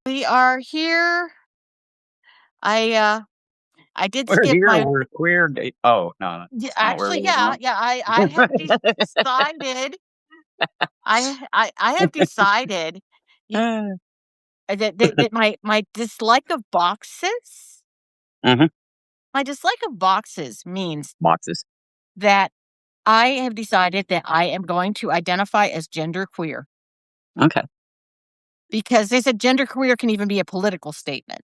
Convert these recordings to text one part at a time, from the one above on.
We are here. I uh I did We're skip here. my We're queer. Oh no, yeah, that's not where actually, we're yeah, going. yeah, I have decided I have decided you that my dislike of boxes Mm-hmm. my dislike of boxes means Boxes. that I have decided that I am going to identify as genderqueer Okay. because they said genderqueer can even be a political statement.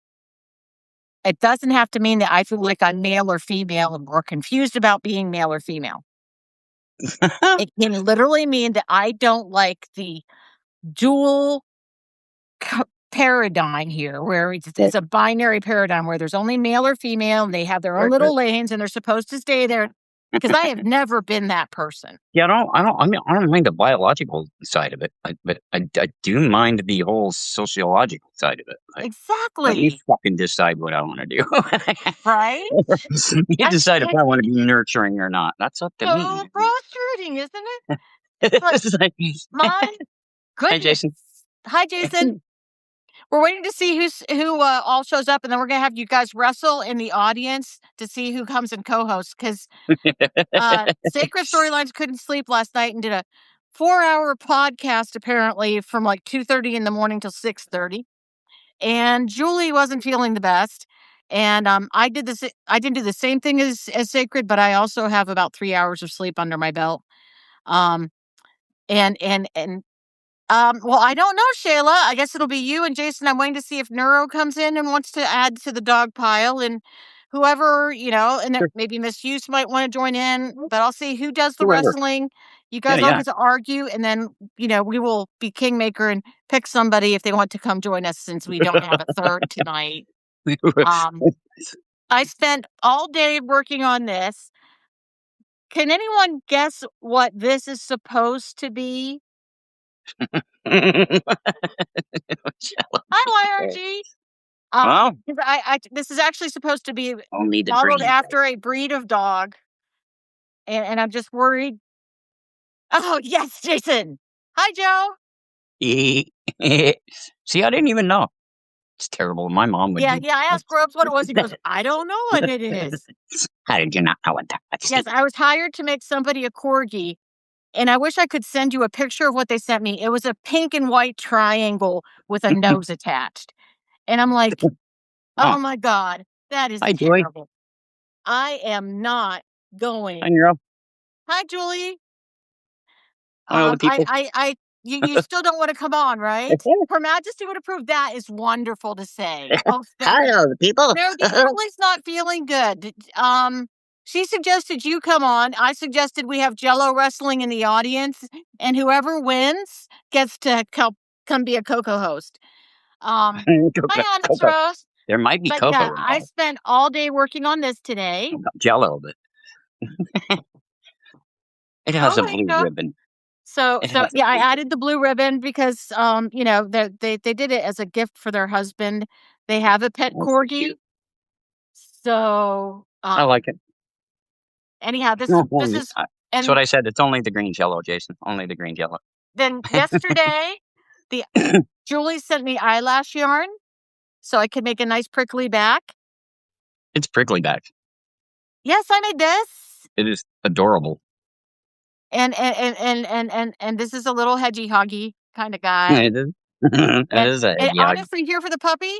It doesn't have to mean that I feel like I'm male or female or confused about being male or female. It can literally mean that I don't like the dual paradigm here, where Right, it's a binary paradigm where there's only male or female and they have their own right, right. little lanes and they're supposed to stay there. Because I have never been that person. Yeah, I mean, I don't mind the biological side of it, but I do mind the whole sociological side of it. Like, let me Exactly. fucking decide what I want to do. Right? You decide if I want to be nurturing or not. That's up to So me. frustrating, isn't it? It's like, It's like, my hi, goodness. Jason. Hi, Jason. We're waiting to see who all shows up, and then we're gonna have you guys wrestle in the audience to see who comes and co-hosts. Because Sacred Storylines couldn't sleep last night and did a 4-hour podcast apparently from like 2:30 in the morning till 6:30. And Julie wasn't feeling the best. And I did this. I didn't do the same thing as Sacred, but I also have about 3 hours of sleep under my belt. Um, and well, I don't know, Shayla. I guess it'll be you and Jason. I'm waiting to see if Neuro comes in and wants to add to the dog pile, and whoever, and then Sure. maybe Miss Hughes might want to join in, but I'll see who does the Whoever. wrestling. You Yeah, guys all yeah. get to argue, and then, we will be kingmaker and pick somebody if they want to come join us since we don't have a third tonight. Um, I spent all day working on this. Can anyone guess what this is supposed to be? Hi, YRG. Well, 'Cause this is actually supposed to be only the modeled green. after a breed of dog, and I'm just worried. Oh, yes, Jason. Hi, Joe. See, I didn't even know. It's terrible. My mom would Yeah, be. yeah, I asked Grubs what it was. He goes, I don't know what it is. How did you not know what that was? Yes, I was hired to make somebody a corgi, and I wish I could send you a picture of what they sent me. It was a pink and white triangle with a nose attached. And I'm like, Oh, oh my God, that is hi, Joy. terrible. I am not Hi, going. Nero. Hi, Julie. Hi, all the people. You still don't want to come on, right? Her Majesty would approve. That is wonderful to say. Oh, thank Hi, you. all the people. No, Julie's not feeling good. She suggested you come on. I suggested we have Jello wrestling in the audience, and whoever wins gets to come be a Coco host. Hi, Coco. OnyxRose. There might be But yeah, cocoa I involved. spent all day working on this today. Jello, but it has Oh, a there you blue go. ribbon. So It so has a yeah, I blue added the blue ribbon because they did it as a gift for their husband. They have a pet ribbon. That's so corgi. cute. So I like it. anyhow, this No, is that's what and I said. It's only the green Jello, Jason. Only the green Jello. then yesterday the Julie sent me eyelash yarn so I could make a nice prickly back. It's prickly back. Yes, I made this. It is adorable. And this is a little hedgy hoggy kind of guy. It is. It And, is a and yeah. honestly, here for the puppy,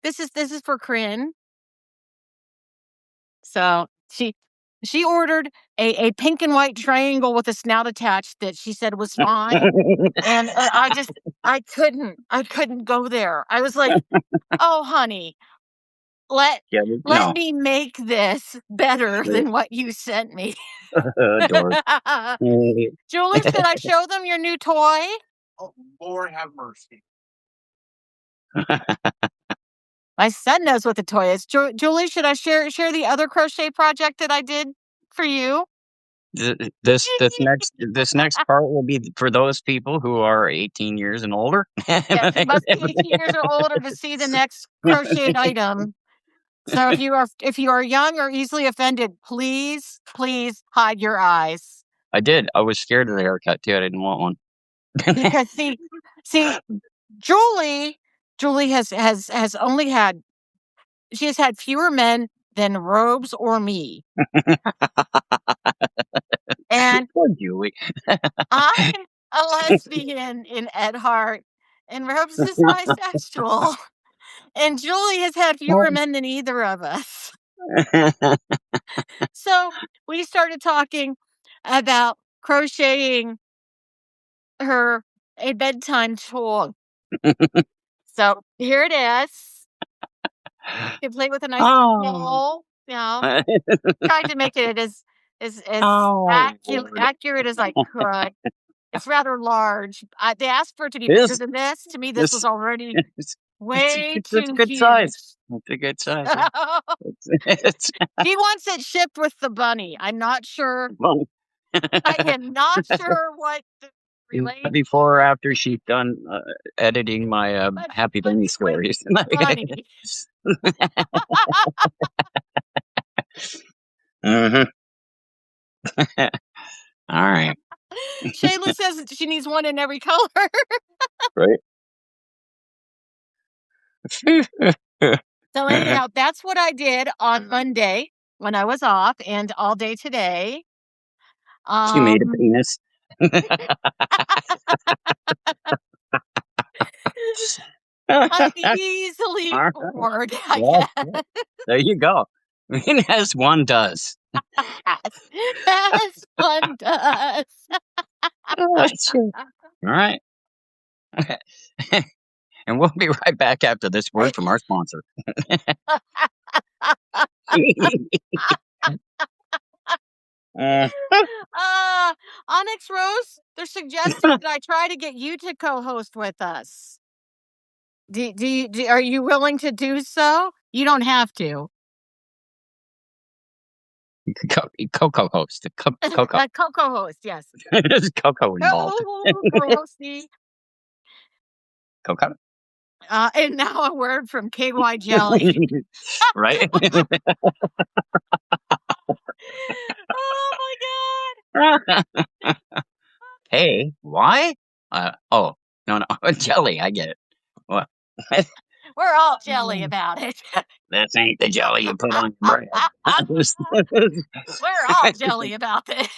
this is for Corinne. So she ordered a pink and white triangle with a snout attached that she said was fine. And I couldn't go there. I was like, oh honey, let Yeah, let no. me make this better than what you sent me. Adorable. Julie, should I show them your new toy? Oh, Lord have mercy. My son knows what the toy is. Julie, should I share the other crochet project that I did for you? This next part will be for those people who are 18 years and older. Yes, you must be 18 years or older to see the next crocheted item. So if you are young or easily offended, please hide your eyes. I did. I was scared of the haircut too. I didn't want one. Because see, Julie Julie has only had fewer men than Robes or me. And Poor Julie. I'm a lesbian in Ed Hart, and Robes is bisexual. And Julie has had fewer men than either of us. So we started talking about crocheting her a bedtime toy. So here it is. You can play with a nice ball. You know, trying to make it as accurate as I could. It's rather large. They asked for it to be bigger than this. To me, this was already way it's too a good huge. size. It's a good size. She wants it shipped with the bunny. I'm not sure. I am not sure what the relation. Before or after she's done editing my Happy Bunny stories. Bunny. Mm-hmm. All right. Shayla says she needs one in every color. Right. So anyhow, that's what I did on Monday when I was off and all day today. She made a penis. I'm easily bored, I guess. There you go. As one does. As one does. All right. And we'll be right back after this word from our sponsor. OnyxRose, they're suggesting that I try to get you to co-host with us. Are you willing to do so? You don't have to. Coco host. Coco. Coco host, yes. There's Coco involved. Co-hosty. Coco. And now a word from KY Jelly. Right? Oh my God. Hey, why? Oh, no, jelly. I get it. What? We're all jelly about it. This ain't the jelly you put on your bread. We're all jelly about it.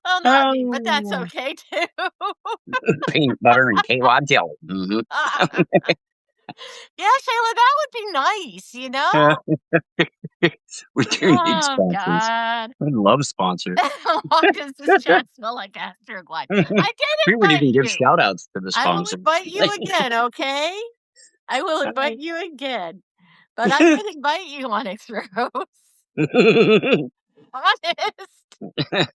Well, not me, but that's okay too. Peanut butter and KY jelly. Mm-hmm. Yeah, Shayla, that would be nice, you know? We do need sponsors. God. I love sponsors. Why does this chat smell like Astroglide? I did We would even invite give you. shout outs to the I will sponsors. invite you again, okay? I will invite you again. But I did invite you on OnyxRose. Honest.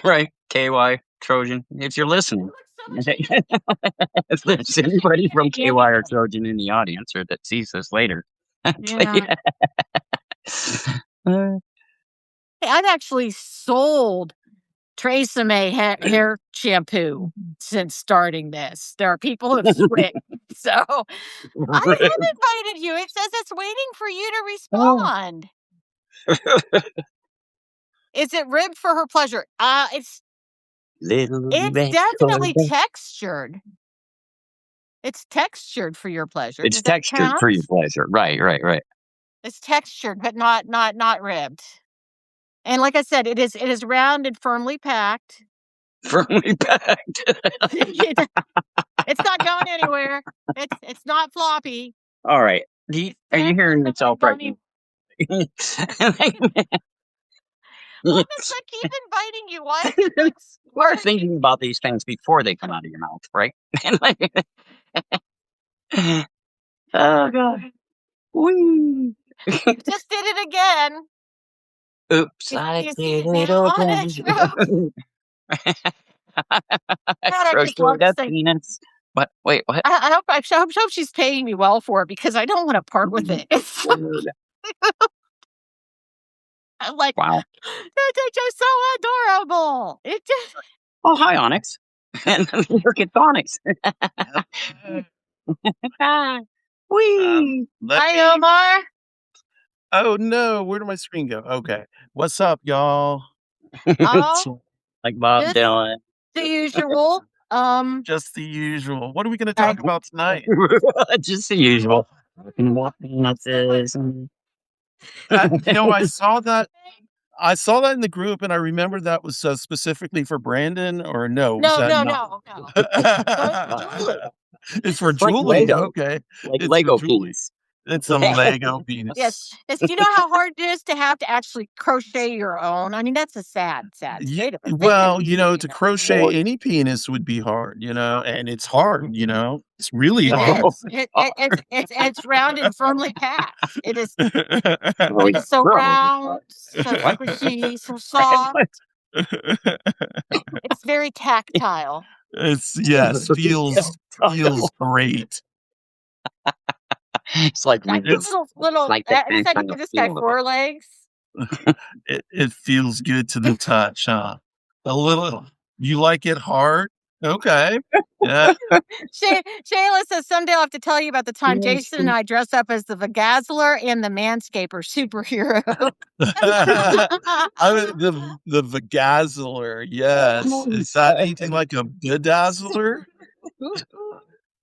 Right, KY Trojan. If you're listening, if there's anybody from KY or Trojan in the audience or that sees this later, Yeah. I've actually sold Tresemme hair shampoo since starting this. There are people who have switched. So I have invited you. It says it's waiting for you to respond. Is it ribbed for her pleasure? It's definitely textured. It's textured for your pleasure. It's textured for your pleasure. Right. It's textured, but not ribbed. And like I said, it is round and firmly packed. Firmly packed. It's not going anywhere. It's not floppy. All right. Are you hearing yourself right now? Look, I keep inviting you. Why? We're thinking about these things before they come out of your mouth, right? Oh God. Whee. Just did it again. Oops, I did it again. Crochet peanuts. What? Wait, what? I hope she's paying me well for it because I don't want to part with it. It's I'm like, wow, it's just so adorable. It just. Oh, hi, Onyx. And look at Onyx. Whee! Hi, Omar. Oh no, where did my screen go? Okay. What's up, y'all? Oh, like Bob Dylan. the usual. Just the usual. What are we gonna I- talk about tonight? Just the usual. Nuts is. I saw that. I saw that in the group, and I remember that was specifically for Brandon, or no? Was no, that no, not? no, no. It's for It's like Julie. Lego, Okay, like it's for Lego Julie. penis. It's some Lego Yes. penis. Do you know how hard it is to have to actually crochet your own? I mean, that's a sad state of affairs. Well, to crochet Lord. any penis would be hard, and it's hard. It's really It hard. is. It's round and firmly packed. It is. Oh, It yeah. is so Bro. round, so What? squishy, so soft. It's very tactile. Feels great. It's like I think little. like I that just had to kind give of this guy feel. 4 legs. It feels good to the touch, huh? A little. You like it hard? Okay. Yeah. Shayla says someday I'll have to tell you about the time Jason and I dressed up as the Vagazzler and the Manscaper superhero. The Vagazzler, yes. Is that anything like a bedazzler?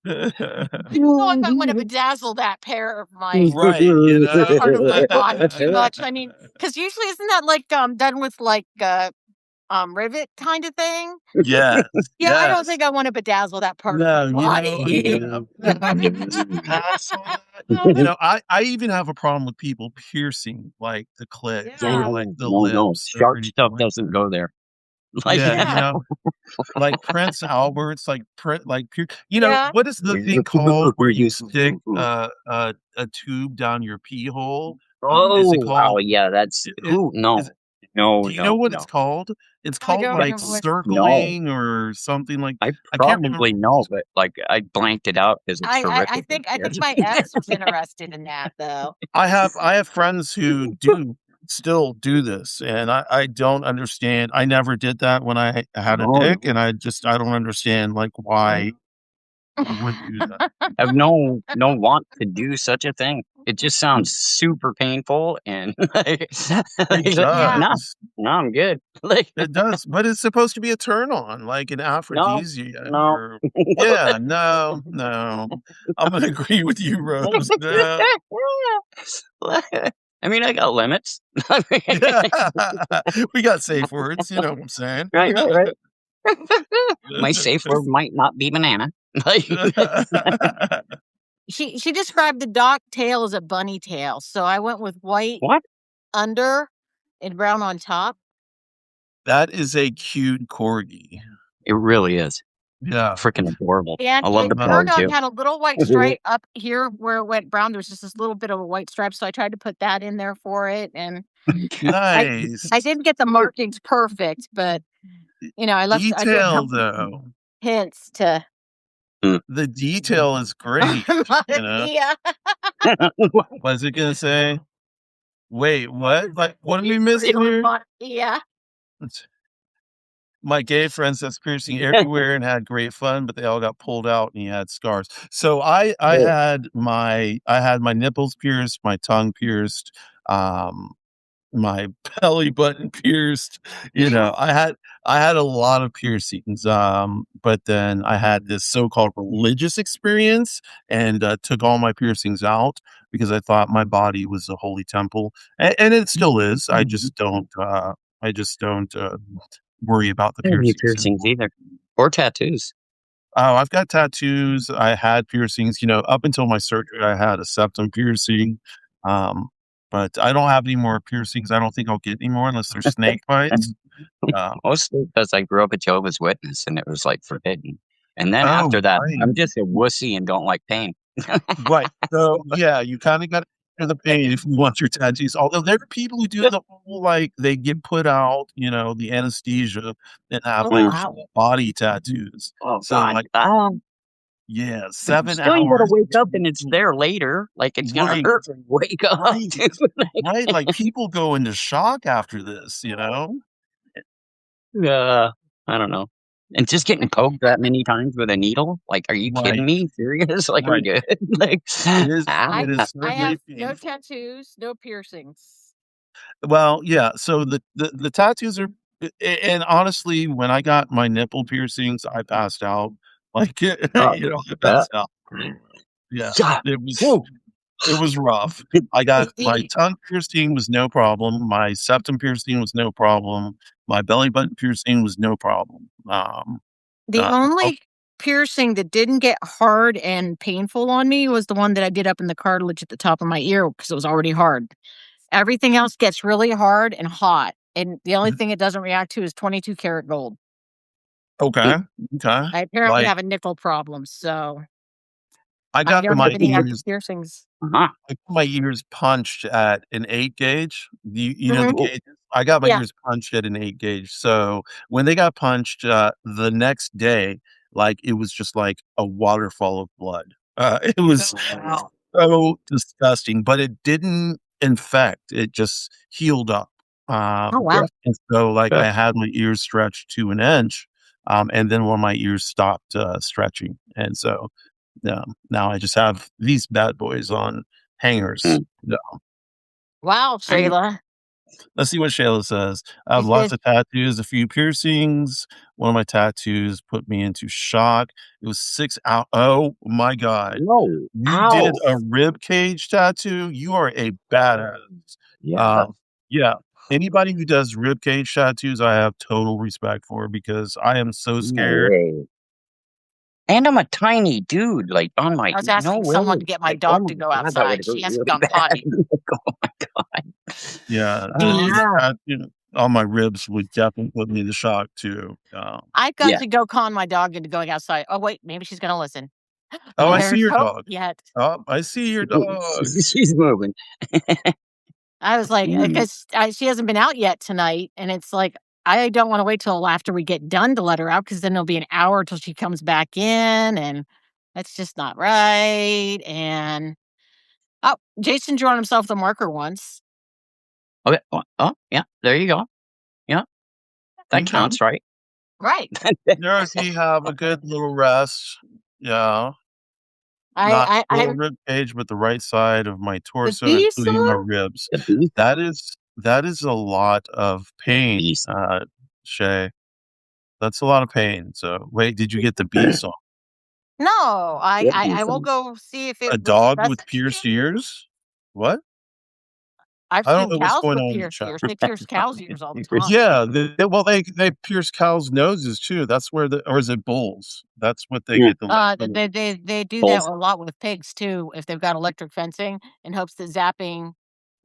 I don't know if I want to bedazzle that pair of my Right, part of my body too much. I mean, because usually isn't that like done with like rivet kind of thing? Yes. Yeah, I don't think I want to bedazzle that part of my body. Pass on that. I even have a problem with people piercing like the clit Yeah. or like the No, lips. or sharp anything stuff like doesn't go there. Like Yeah, Yeah. like Prince Albert's, like pure. Yeah. What is the thing called where you stick a tube down your pee hole? Is it Oh, called? yeah, that's no, Is it, no, do you know what no. it's called? It's I called don't like know what. circling or something like. I I can't remember. probably know, but like I blanked it out because it's I horrific. think my ex was interested in that though. I have friends who still do this, and I don't understand. I never did that when I had a No. dick, and I don't understand like why you would do that. I have no want to do such a thing. It just sounds super painful and like, It Yeah. does. no, I'm good. Like It does, but it's supposed to be a turn on, like an aphrodisiac. no. Or, yeah, no. I'm gonna agree with you, Rose. No. I mean, I got limits. I mean, We got safe words. You know what I'm saying? right. My safe word might not be banana. Like, She described the dog tail as a bunny tail, so I went with white what? under and brown on top. That is a cute corgi. It really is. Yeah. Freaking adorable. And I love the her bird dog too. had a little white stripe up here where it went brown. There was just this little bit of a white stripe, so I tried to put that in there for it. And Nice. I didn't get the markings perfect, but I left Detail though. hints to. The detail is great. Yeah. What was it gonna say? Wait, what? Like, what did we miss here? Yeah. My gay friend says piercing everywhere and had great fun, but they all got pulled out and he had scars. So I had my nipples pierced, my tongue pierced, my belly button pierced. I had a lot of piercings. But then I had this so-called religious experience and took all my piercings out because I thought my body was a holy temple, and it still is. I just don't. Worry about the I don't need piercings. piercings either, or tattoos. Oh, I've got tattoos. I had piercings. Up until my surgery, I had a septum piercing. But I don't have any more piercings. I don't think I'll get any more unless there's snake bites. Mostly because I grew up a Jehovah's Witness and it was like forbidden. And then after that, right. I'm just a wussy and don't like pain. Right. So yeah, you kind of got to feel the pain if you want your tattoos. Although there are people who do the whole like they get put out, the anesthesia and have like whole body tattoos. Oh So God! like yeah, 7 still, you gotta hours. wake up and it's there later. Like it's gonna Right. hurt to wake up. Right. Right. Like people go into shock after this. I don't know. And just getting poked that many times with a needle? Like, are you kidding me? Serious? Like, I'm Right. good. Like, It is. I It is have certainly no painful. tattoos, no piercings. Well, yeah. So the tattoos are And honestly, when I got my nipple piercings, I passed out. Like, Oh, I yeah. passed out. Yeah, Yeah. it was Woo. it was rough. I got my The tongue piercing was no problem. My septum piercing was no problem. My belly button piercing was no problem. the Oh, only piercing that didn't get hard and painful on me was the one that I did up in the cartilage at the top of my ear because it was already hard. Everything else gets really hard and hot, and the only thing it doesn't react to is 22 karat gold. okay, okay. I apparently Like have a nickel problem, so I I got don't have my any active ears piercings. Uh-huh. I got my ears punched at an 8 gauge. You know the Mhm. Whoa. gauges? I got my Yeah. ears punched at an 8 gauge. So, when they got punched, the next day, like, it was just like a waterfall of blood. It was Wow. so disgusting, but it didn't infect, it just healed up. Oh, wow. Good. And so, like, Good. I had my ears stretched to an inch, and then when my ears stopped, stretching, and so, now I just have these bad boys on hangers. Mm. Yeah. Wow, I Shayla. Let's see what Shayla says. I She have lots says, of tattoos, a few piercings. One of my tattoos put me into shock. It was 6 out. Oh my god. no. You did Ow. a rib cage tattoo? You are a badass. Yeah. Um, yeah. Anybody who does rib cage tattoos, I have total respect for because I am so No scared. way. And I'm a tiny dude, like on my I was no asking someone way. to get my Like, oh dog my to go god, that would outside. She hurt has to really go bad. potty. Like, oh my god. Yeah, the Bees. Ah. tattoo on my ribs would definitely put me to shock too. I've got Yeah. to go con my dog into going outside. Oh, wait, maybe she's gonna listen. Oh, I see There's your hope dog. yet. Oh, I see your dog. She's moving. I was like, Mm. because she hasn't been out yet tonight, and it's like I don't want to wait till after we get done to let her out because then it'll be an hour till she comes back in, and that's just not right. And oh, Jason drew on himself the marker once. Okay. Oh, yeah. There you go. Yeah, that Okay. counts, right? Right. Yes, you have a good little rest. Yeah. Not I full rib cage, but the right side of my the torso, bee including my song. ribs. The beef. That is a lot of The pain, beast. Shay. That's a lot of pain. So, wait, did you get the bee song? No, What beef I will song? go see if A it was dog best. with pierced ears? What? I've I don't seen know what's cows going with on in the pierced chat. ears. They pierce cows' ears all the time. Yeah, well, they pierce cows' noses too. That's where or is it bulls? That's what they Mm. get the from. They do that Bulls. a lot with pigs too, if they've got electric fencing in hopes that zapping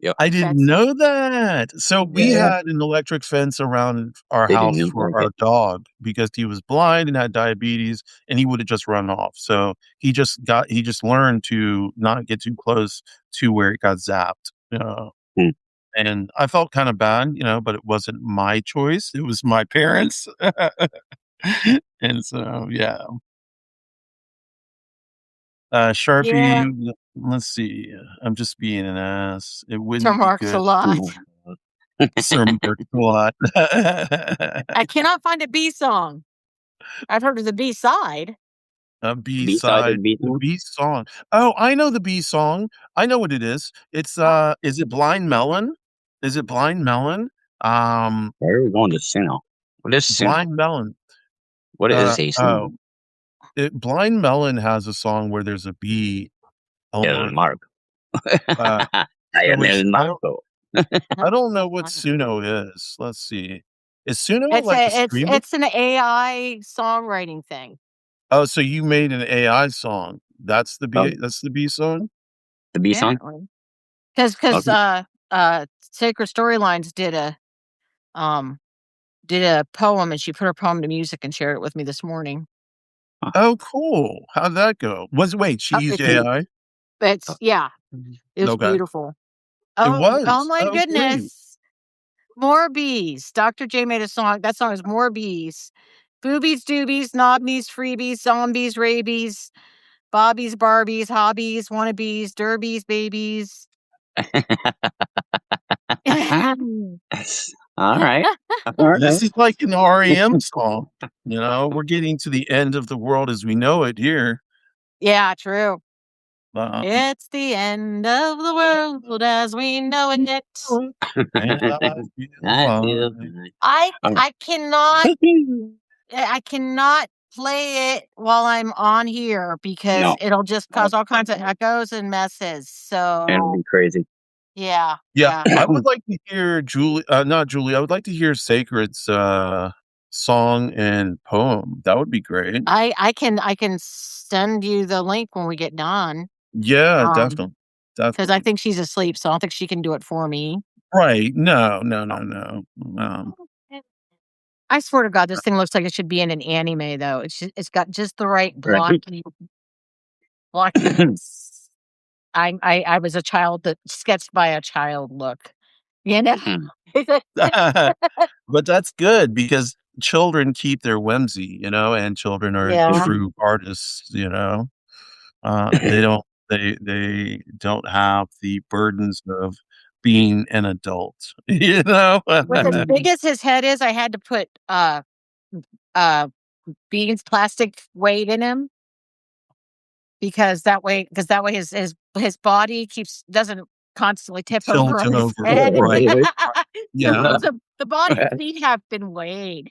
Yep. I didn't fence. know that. So we Yeah. had an electric fence around our They didn't house even for like our it. dog because he was blind and had diabetes and he would have just run off. So he just learned to not get too close to where it got zapped. Mm. And I felt kind of bad, but it wasn't my choice. It was my parents. And so, yeah. Yeah, Sharpie, let's see. I'm just being an ass. It to wouldn't be marks a good. lot. Sir Mark a lot. I cannot find a B song. I've heard of the B side. A B-side of B-side, the beef the song? B song. Oh, I know the B song. I know what it is. It's, Oh, is it Blind Melon? Is it Blind Melon? Um, Where are we going to Suno? What is Suno? Blind Melon. What is a Oh, Suno? Blind Melon has a song where there's a bee. Hold El on. Marco. Uh, I am which El Marco. I don't know what Suno is. Let's see. Is Suno it's like a a it's streamer? it's an AI songwriting thing. Oh, so you made an AI song. Oh, That's the B song? the B song? Apparently, because Okay. Sacred Storylines um did a poem and she put her poem to music and shared it with me this morning. Huh. Oh, cool. How'd that go? Wait, she Oh, used it's AI? Oh, yeah, it was Okay. beautiful. It Oh was. my Oh, great. goodness. More bees. Dr. J made a song. That song is More Bees. Boobies, doobies, knobbies, freebies, zombies, rabies, bobbies, barbies, hobbies, wannabes, derbies, babies. all right. All right. This is like an REM song. We're getting to the end of the world as we know it here. Yeah, true. It's the end of the world as we know it. And I feel I cannot play it while I'm on here because no, it'll just cause all kinds of echoes and messes. it'll So be crazy. yeah, Yeah, yeah. I would like to hear Julie not Julie, I would like to hear Sacred's, song and poem. That would be great. I can send you the link when we get done. Yeah, Because I definitely. think she's asleep, so I don't think she can do it for me. Right, no, no, no, no, I swear to God, this thing looks like it should be in an anime, though. It's got just the right Right. blockiness. I was a child that sketched by a child look, you know? Mm. but that's good because children keep their whimsy, and children are Yeah. true artists, they don't have the burdens of being an adult, you know? With as big as his head is, I had to put, uh, Bean's plastic weight in him because that way his body doesn't constantly tip over Tilt on his over, head. right. So Yeah. the body's feet have been weighed.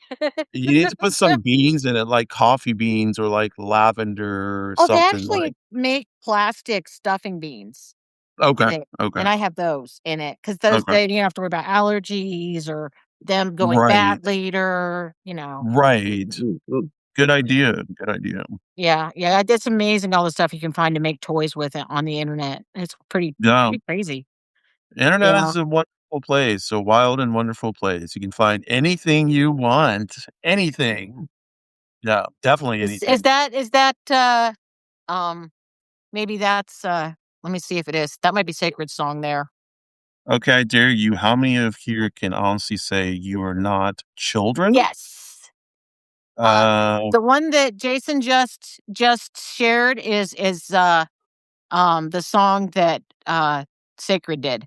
You need to put some beans in it, like coffee beans or like lavender or Oh, they something actually like. make plastic stuffing beans. Okay, They okay, and I have those in it because those okay. you don't have to worry about allergies or them going Right, bad later. right. Mm, mm. Good idea, good idea. Yeah, yeah, it's amazing all the stuff you can find to make toys with it on the internet. It's Yeah, pretty crazy. internet Yeah. is a wonderful place, a wild and wonderful place. You can find anything you want, anything. Yeah, definitely Is anything. that, um, maybe that's, let me see if it is. That might be Sacred Song there. Okay, I dare you. How many of here can honestly say you are not children? Yes. Uh, The one that Jason just shared is the song that, Sacred did.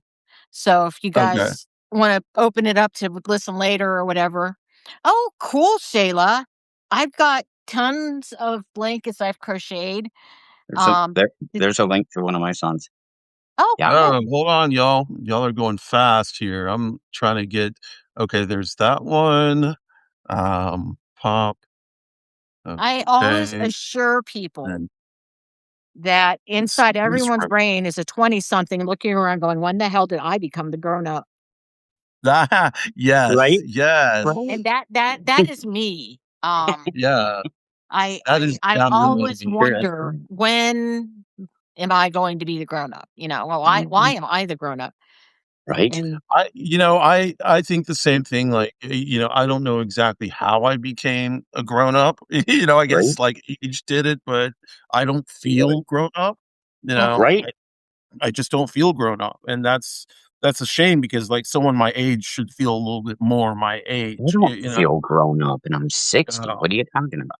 So if you okay. guys wanna open it up to listen later or whatever. Oh, cool, Shayla. I've got tons of blankets I've crocheted. There's a Um, there, did there's a link to one of my songs. Oh, Yeah. cool. Oh, hold on, y'all. Y'all are going fast here. I'm trying to get okay, there's that one. Pop. I always Okay. assure people And that this inside this everyone's brain is a 20-something looking around going, "When the hell did I become the grown up?" yes, Right? yes. And Right. that is me. Yeah, I that is I definitely always me. Sure, that's wonder, fine. when am I going to be the grown up? Well, why Mhm. am I the grown up? Right? And I think the same thing, like, I don't know exactly how I became a grown up. I Right? guess, like, each did it, but I don't feel grown up, you know? Right? I just don't feel grown up, and that's a shame because, like, someone my age should feel a little bit more my I age, don't feel grown up and I'm 60. Uh, What are you talking yeah, about?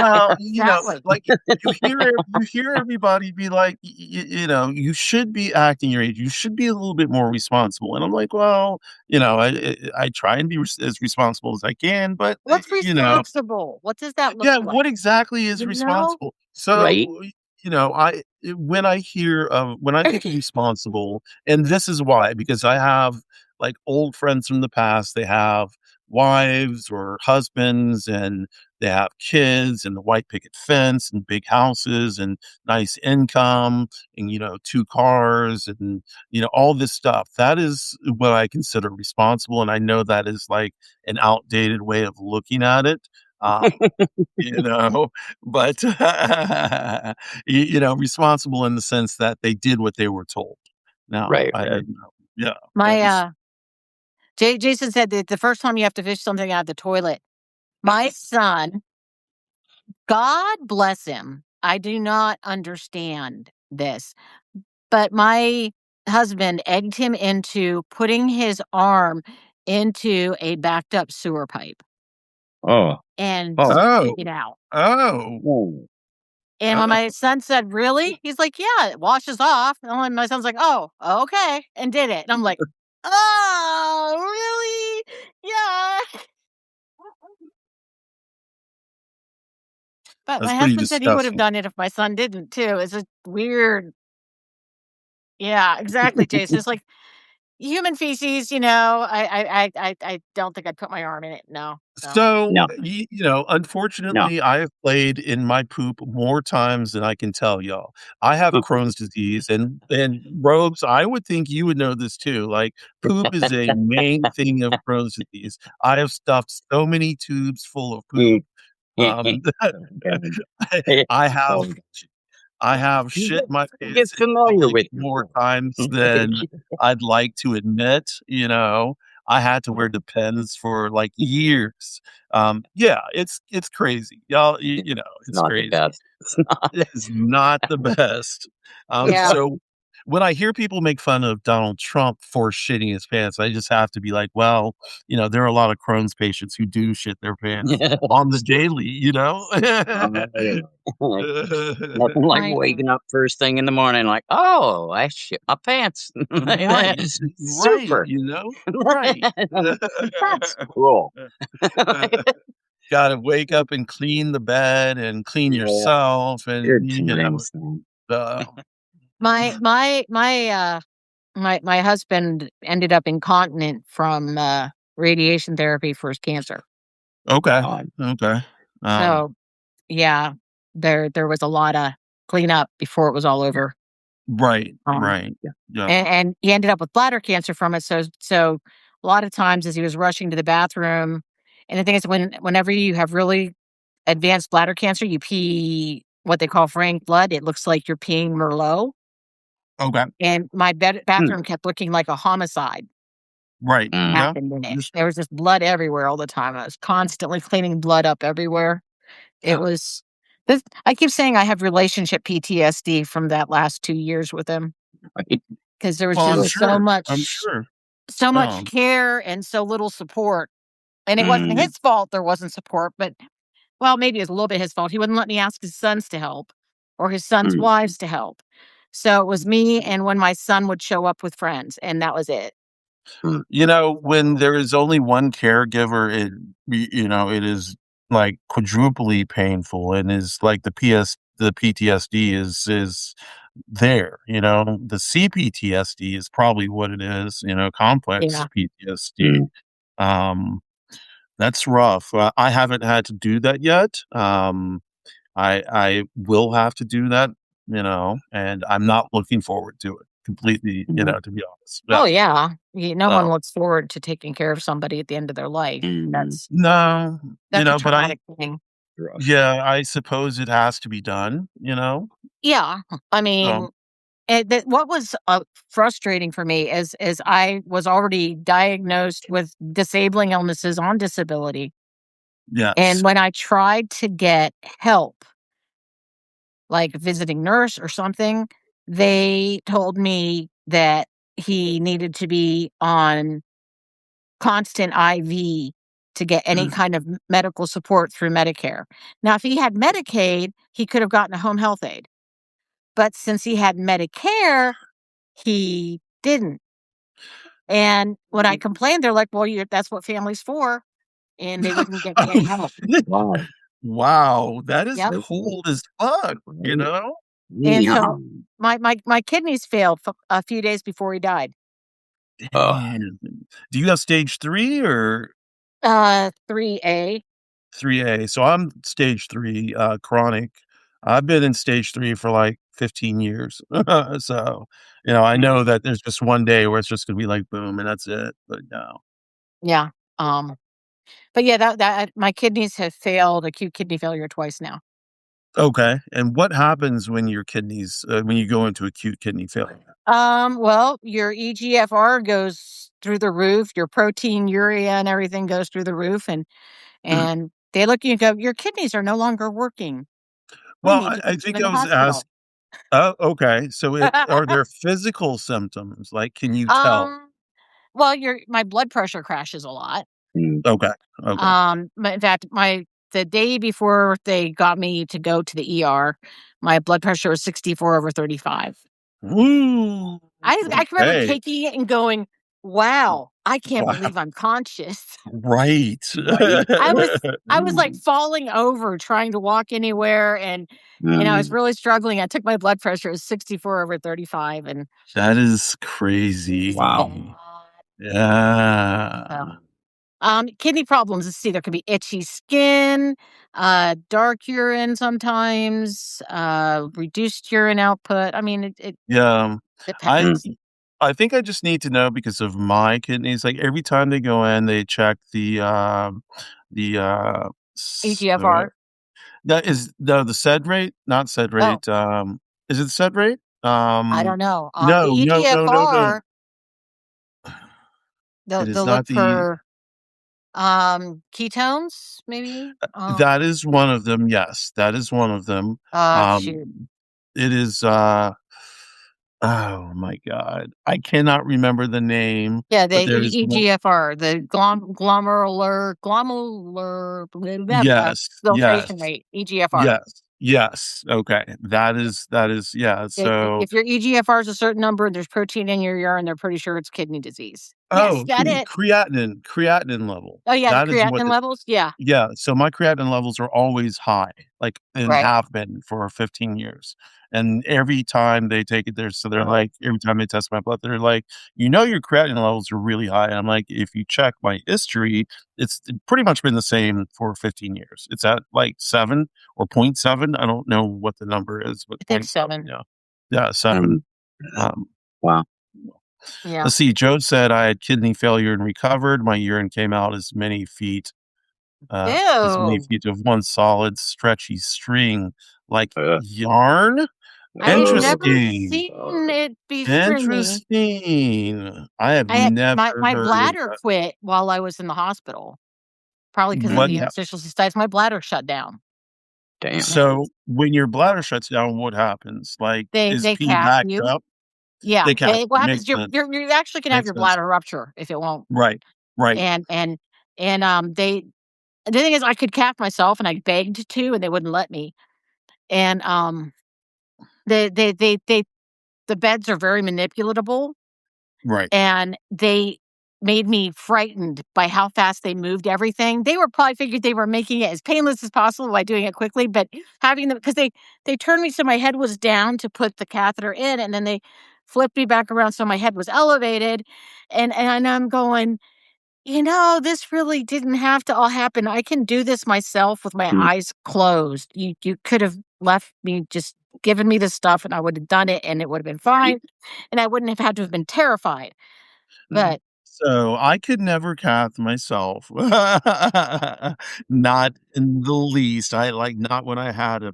well, exactly. like, you hear everybody be like, "You should be acting your age. You should be a little bit more responsible," and I'm like, "Well, I try and be as responsible as I can, but, What's responsible? What does that look yeah, like? what exactly is You know? responsible?" Right? So, when I think of responsible, and this is why, because I have, like, old friends from the past, they have wives or husbands, and they have kids, and the white picket fence, and big houses, and nice income, and, 2 cars, and, all this stuff. That is what I consider responsible, and I know that is, like, an outdated way of looking at it. Um you know, but, responsible in the sense that they did what they were told. Now, Right, I right. don't know. Yeah, that My is Jason said that the first time you have to fish something out of the toilet. My son, God bless him. I do not understand this, but my husband egged him into putting his arm into a backed up sewer pipe Oh. and Oh. Oh, it out. oh, Oh. And when my son said, "Really?" He's like, "Yeah, it washes off." And when my son's like, "Oh, okay," and did it. And I'm like, "Oh, really? Yeah." But That's my pretty husband said he would have disgusting. done it if my son didn't too. It's a weird. Yeah, exactly, Jason. It's like human feces, I don't think I'd put my arm in it. No, no. So, No, you know, no. unfortunately, I have played in my poop more times than I can tell y'all. I have Crohn's disease and Robes, I would think you would know this too. Like, poop is a main thing of Crohn's disease. I have stuffed so many tubes full of poop. Um, Oh, God. I have Oh, I have shit my get pants in familiar public with more yourself. times than I'd like to admit. I had to wear Depends for, like, years. Yeah, it's crazy. Y'all, It's it's not the crazy. best. It's not. It is not the best. Yeah. So when I hear people make fun of Donald Trump for shitting his pants, I just have to be like, well, there are a lot of Crohn's patients who do shit their pants on the daily. Like, nothing like My waking up first thing in the morning, like, oh, I shit my pants. Right, right, Super. right. That's cool. Gotta wake up and clean the bed and clean Yeah, yourself good and. times, man. Uh, my my my my husband ended up incontinent from radiation therapy for his cancer. okay, God. okay. Um, So yeah, there was a lot of cleanup before it was all over. right, Um, right. Yeah. and he ended up with bladder cancer from it. So a lot of times as he was rushing to the bathroom, and the thing is, whenever you have really advanced bladder cancer, you pee what they call frank blood. It looks like you're peeing Merlot, Okay. and my Hmm. bathroom kept looking like a homicide Right. Mm. Yeah. happened in it. Just There was just blood everywhere all the time. I was constantly cleaning blood up everywhere. It yeah. was this. I keep saying I have relationship PTSD from that last 2 years with him Right. because there was Well, I'm just Sure. so sure. I'm much, sure. so much Um, care and so little support. And it wasn't Mm. his fault there wasn't support, but well, maybe it was a little bit his fault. He wouldn't let me ask his sons to help or his sons' Mm. wives to help. So it was me and when my son would show up with friends, and that was it. Mm. when there is only one caregiver, it is like quadruply painful and is like the PTSD is there. The CPTSD is probably what it is, complex Yeah. PTSD. Mm. Um, that's rough. I haven't had to do that yet. I will have to do that, and I'm not looking forward to it completely, Mhm. to be honest. Oh, Yeah. yeah. No one So, looks forward to taking care of somebody at the end of their life. Mm. no, That's a but traumatic thing. Rough. yeah, I suppose it has to be done. Yeah. I So, mean, what was frustrating for me is I was already diagnosed with disabling illnesses on disability. yes. And when I tried to get help, like a visiting nurse or something, they told me that he needed to be on constant IV to get any Mm. kind of medical support through Medicare. Now, if he had Medicaid, he could have gotten a home health aide. But since he had Medicare, he didn't. And when I complained, they're like, "Well, that's what family's for," and they wouldn't get me any help. Wow. Wow, that is Yep. Okay. cold as fuck, you Right. know? And Yeah. so my kidneys failed a few days before he died. Oh. Damn. Do you have stage 3 or 3A. 3A? So I'm stage 3, chronic. I've been in stage 3 for like 15 years. So, I Mm. know that there's just one day where it's just gonna be like boom and that's it. But no. Yeah. Um, but yeah, that my kidneys have failed acute kidney failure twice now. Okay. And what happens when you go into acute kidney failure? Well, your EGFR goes through the roof, your protein, urea, and everything goes through the roof, and Mm. and they look at you and go, your kidneys are no longer working. We Well, need to I put you think in I the was asked. hospital. Oh, okay. So are there physical symptoms? Like, can you tell? um, well, your my blood pressure crashes a lot. Mm. Okay. Okay. But in fact, my the day before they got me to go to the ER, my blood pressure was 64/35. Woo. I can remember Okay. taking it and going, Wow, I can't Wow. believe I'm conscious. Right. Right? I was, like, falling over trying to walk anywhere, and I was Mm, really struggling. I took my blood pressure, it was 64/35, and That is wow. crazy. so Yeah. kidney problems, let's see, there can be itchy skin, dark urine sometimes, reduced urine output. I mean, it Yeah. I depends. I think I just need to know because of my kidneys, like, every time they go in, they check the, EGFR. that is the SED rate? Not SED Oh, rate, is it SED rate? I don't know. The No, no, no, no, no. EGFR, It is they'll not look the for ketones, maybe. that is one of them, yes, that is one of them. Shoot. It is, oh my god, I cannot remember the name, Yeah, the but there is one. EGFR, the glomerular Yes, filtration yes. rate, EGFR. Yes, yes, okay, that is yeah, so If your EGFR is a certain number and there's protein in your urine, they're pretty sure it's kidney disease. Yes, oh, got it. creatinine level, Oh, yeah, the that is what creatinine it levels? Yeah, yeah, so my creatinine levels are always high, like, and right. have been for 15 years, and every time they take it there so they're like every time they test my blood, they're like, "You know your creatinine levels are really high," and I'm like, "If you check my history, it's pretty much been the same for 15 years. It's at, like, 7 or point 0.7, I don't know what the number is, but I think point 0.7, 7. yeah. Yeah, 7. mm, Um, wow. Yeah. let's see, Joe said, "I had kidney failure and recovered. My urine came out as many Ew. feet of one solid stretchy string, like Uh, yarn? I have uh, never Interesting. seen it be stringy. Interesting. I have I had never my heard of bladder that. quit while I was in the hospital, probably because of What the mm, interstitial cystitis. My bladder shut down. damn. so when your bladder shuts down, what happens? Like, is They pee cath backed you. up? Yeah, They can't. what happens Makes is you're sense. you're you actually can have Makes your sense. bladder rupture if it won't. Right. Right. And and they the thing is I could cath myself and I begged to and they wouldn't let me. And they the beds are very manipulatable Right. and they made me frightened by how fast they moved everything. They were probably figured they were making it as painless as possible by doing it quickly, but having them because they turned me so my head was down to put the catheter in, and then they flipped me back around so my head was elevated, and I'm going, this really didn't have to all happen. I can do this myself with my Mm, eyes closed. You could have left me just given me the stuff, and I would have done it, and it would have been right. fine, and I wouldn't have had to have been terrified. Mm, But So I could never cath myself. Not in the least. I like not when I had a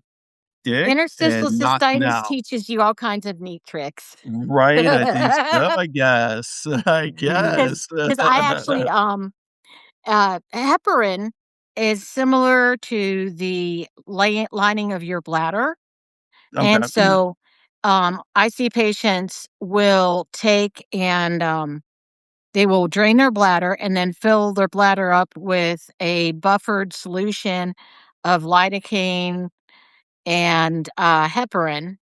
dick interstitial and not cystitis now. teaches you all kinds of neat tricks. Right, I think so, I guess. I Because guess. I actually, heparin is similar to the lining of your bladder, and Okay. so, I see patients will take and, they will drain their bladder and then fill their bladder up with a buffered solution of lidocaine and, heparin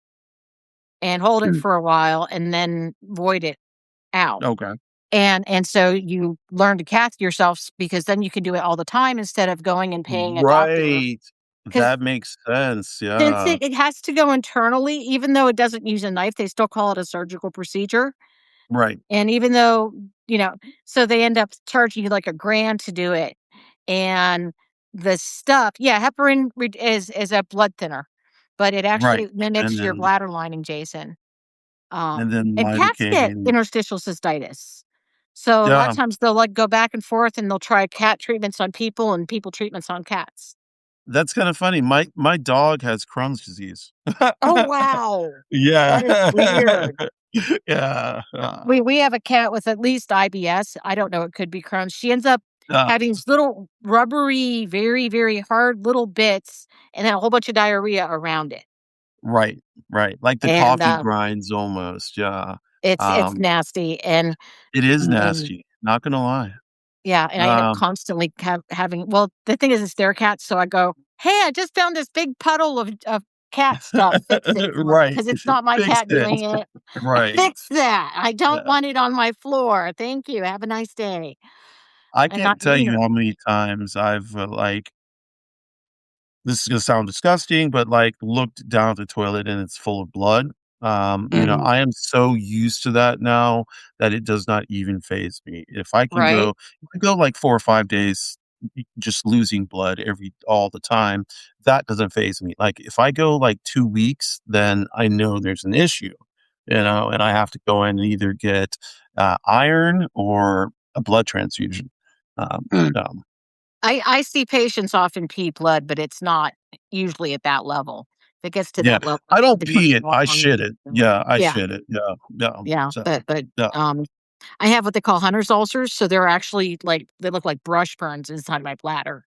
and hold it mm, for a while and then void it out. Okay. And so you learn to cath yourself because then you can do it all the time instead of going and paying a doctor. Right. Because That makes sense, since yeah. it has to go internally, even though it doesn't use a knife, they still call it a surgical procedure. Right, And even though, you know, so they end up charging you like a grand to do it. And the stuff, yeah, heparin is a blood thinner, but it right. actually And mimics your then bladder lining, Jason. And cats get lidocaine. interstitial cystitis. So a lot of Yeah, times they'll like go back and forth and they'll try cat treatments on people and people treatments on cats. that's kinda funny. My dog has Crohn's disease. Oh wow. That is Yeah. weird. Yeah, We have a cat with at least IBS. I don't know, it could be Crohn's. She ends up uh, having these little rubbery, very, very hard little bits and then a whole bunch of diarrhea around it. right, right, like the And coffee grinds almost, yeah. it's Um, nasty. And it is and nasty, not gonna lie. yeah, and I end up Um, constantly having, well, the thing is it's their cats, so I go, "Hey, I just found this big puddle of cat stuff, fix it for me, Right. because it's not my Fix cat it. doing it. Right. Fix that. I don't Yeah. want it on my floor. Thank you. Have a nice day. I And not can't tell you either. how many times I've, this is gonna sound disgusting, but, looked down at the toilet and it's full of blood. Mhm. I am so used to that now that it does not even faze me. Right? If I go, 4 or 5 days just losing blood all the time, that doesn't faze me. Like, if I go, 2 weeks, then I know there's an issue, and I have to go in and either get, iron or a blood transfusion. Um, Mm. um I see patients often pee blood, but it's not usually at that level. If it gets to Yeah, that level, I don't they put pee it, I on. shit it. Yeah, I Yeah, shit it. Yeah, yeah, yeah, so, but, yeah. I have what they call hunter's ulcers, so they're actually, they look like brush burns inside my bladder.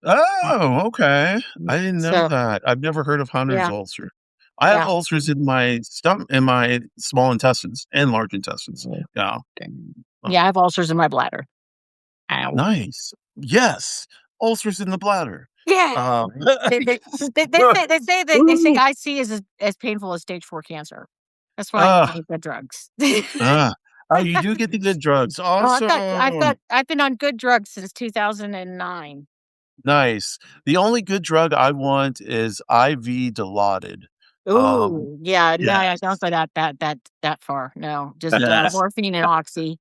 Uh, Oh, okay. I didn't know so that. I've never heard of Hunter's yeah, ulcer. I have yeah, ulcers in my in my small intestines and large intestines. Oh, Yeah. dang. Oh, yeah, I have ulcers in my bladder. Ow. nice. Yes, ulcers in the bladder. Yeah. Um, They they they say IC is as painful as stage 4 cancer. That's why I get uh, the good drugs. uh, oh, you do get the good drugs. Oh, Awesome. I've been on good drugs since 2009. Nice. The only good drug I want is IV Dilaudid. Ooh, yeah, no, I Yes, don't go that far. No, just, yes. morphine and oxy.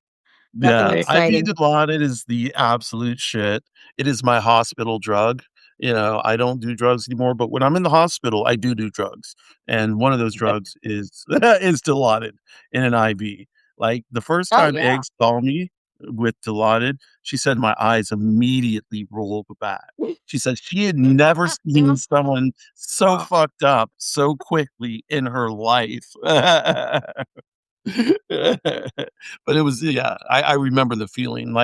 Nothing Yeah, Right. IV exciting. Dilaudid is the absolute shit. It is my hospital drug. I don't do drugs anymore, but when I'm in the hospital, I do drugs, and one of those drugs is is Dilaudid in an IV. Like, the first Oh, time yeah. Egg saw me with Dilaudid, she said my eyes immediately rolled back. She said she had never seen someone so fucked up so quickly in her life. But it was, yeah, I remember the feeling,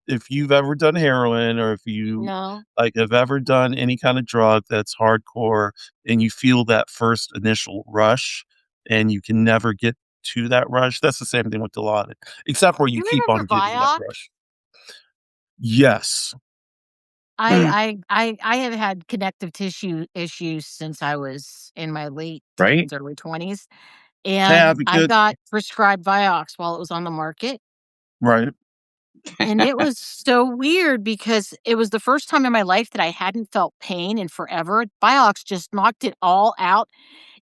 if you've ever done heroin or if you, No. have ever done any kind of drug that's hardcore and you feel that first initial rush and you can never get to that rush, that's the same thing with Dilaudid, except where you You keep remember on getting that Vioxx? rush. Yes. Mm. I have had connective tissue issues since I was in my late Right? teens, early 20s, Hey, and I advocate. got prescribed Vioxx while it was on the market, Right. and it was so weird because it was the first time in my life that I hadn't felt pain in forever. Vioxx just knocked it all out,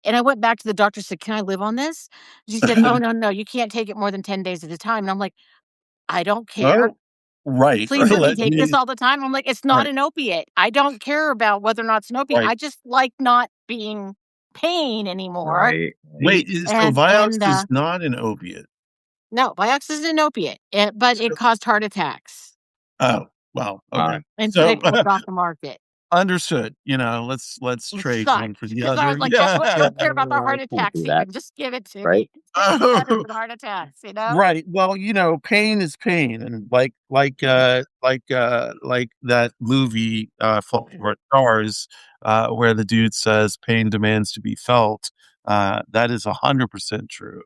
and I went back to the doctor, said, "Can I live on this?" She said, "Oh, no, no, you can't take it more than 10 days at a time," and I'm like, "I don't care. Oh, right. Please let me Let take this me all the time." I'm like, "It's not right, an opiate. I don't care about whether or not it's an opiate. right. I just like not being pain anymore." Right. Right. Wait, so Vioxx And, is not an opiate? no, Vioxx is an opiate, but it caused heart attacks, Oh, wow, okay. and so they So, pulled it off the market, understood, let's which trade one sucked for the because I was other. like, "I Yeah. don't care about the heart Can't attacks do that. even. Just give it to Right? me. It's better than heart attacks, you know?" Right, well, pain is pain, and like that movie, Fault in Our Stars, where the dude says, "Pain demands to be felt," that is 100% true,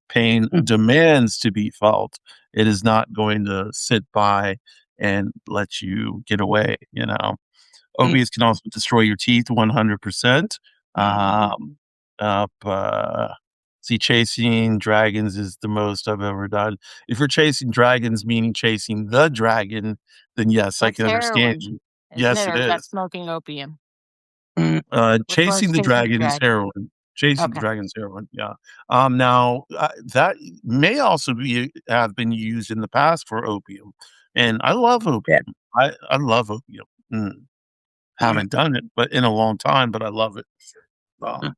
Pain Mm. demands to be felt. It is not going to sit by and let you get away. Mm. Opiates can also destroy your teeth 100%. Um, see, chasing dragons is the most I've ever done. If you're chasing dragons, meaning chasing the dragon, then yes, I That's can understand heroin, you. isn't Yes, it? it Or is that is. smoking opium? Mm. Which one is Chasing the chasing the dragon is dragon? heroin. Chasing the Okay. dragon is heroin. Yeah. Now that may also have been used in the past for opium, and I love Yeah. opium. I love opium. Mm. Haven't done it, but in a long time, but I love it. Mm. Um,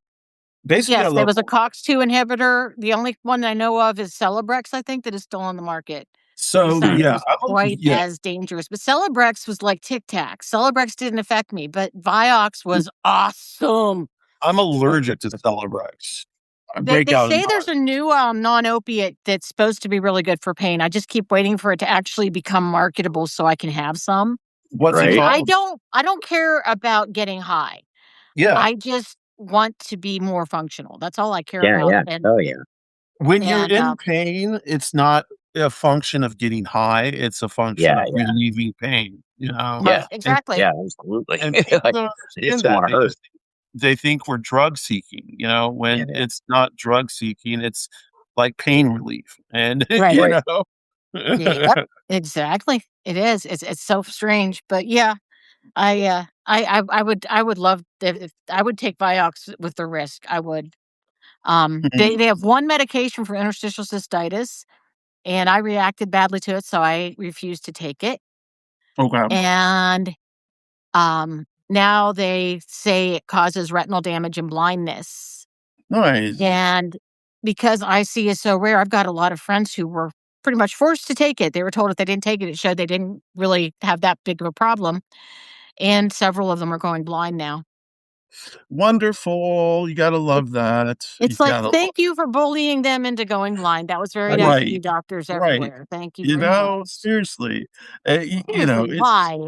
Basically, I Yes, there love was a COX-2 inhibitor. The only one that I know of is Celebrex, I think, that is still on the market. They so, said it yeah, was quite yeah, as dangerous, but Celebrex was like Tic Tac. Celebrex didn't affect me, but Vioxx was awesome. I'm allergic to Celebrex. I break They out in say there's a new, non-opiate that's supposed to be really good for pain. I just keep waiting for it to actually become marketable so I can have some. what's it See, Right? called? I don't care about getting high. Yeah. I just want to be more functional. That's all I care Yeah. about, Yeah. Oh, yeah. When you're and, in pain, it's not a function of getting high, it's a function Yeah. of Yeah. relieving pain, Yeah. And exactly. Yeah. Absolutely. and pain Like, doesn't it understand doesn't that. want to hurt. they think we're drug seeking, when Yeah. it's not drug seeking, it's like pain relief. And, Right. Right. Yep. Exactly. It is. It's so strange, but yeah, I would love if I would take Vioxx with the risk. I would. They have one medication for interstitial cystitis, and I reacted badly to it, so I refused to take it. Okay. And now they say it causes retinal damage and blindness. Nice. And because IC is so rare, I've got a lot of friends who were pretty much forced to take it. They were told if they didn't take it, it showed they didn't really have that big of a problem. And several of them are going blind now. Wonderful. You gotta It, love that. You it's like, gotta love thank you for bullying them into going blind. That was very nice of you, right, doctors right. everywhere. Thank you very much. Seriously. Seriously, It's why?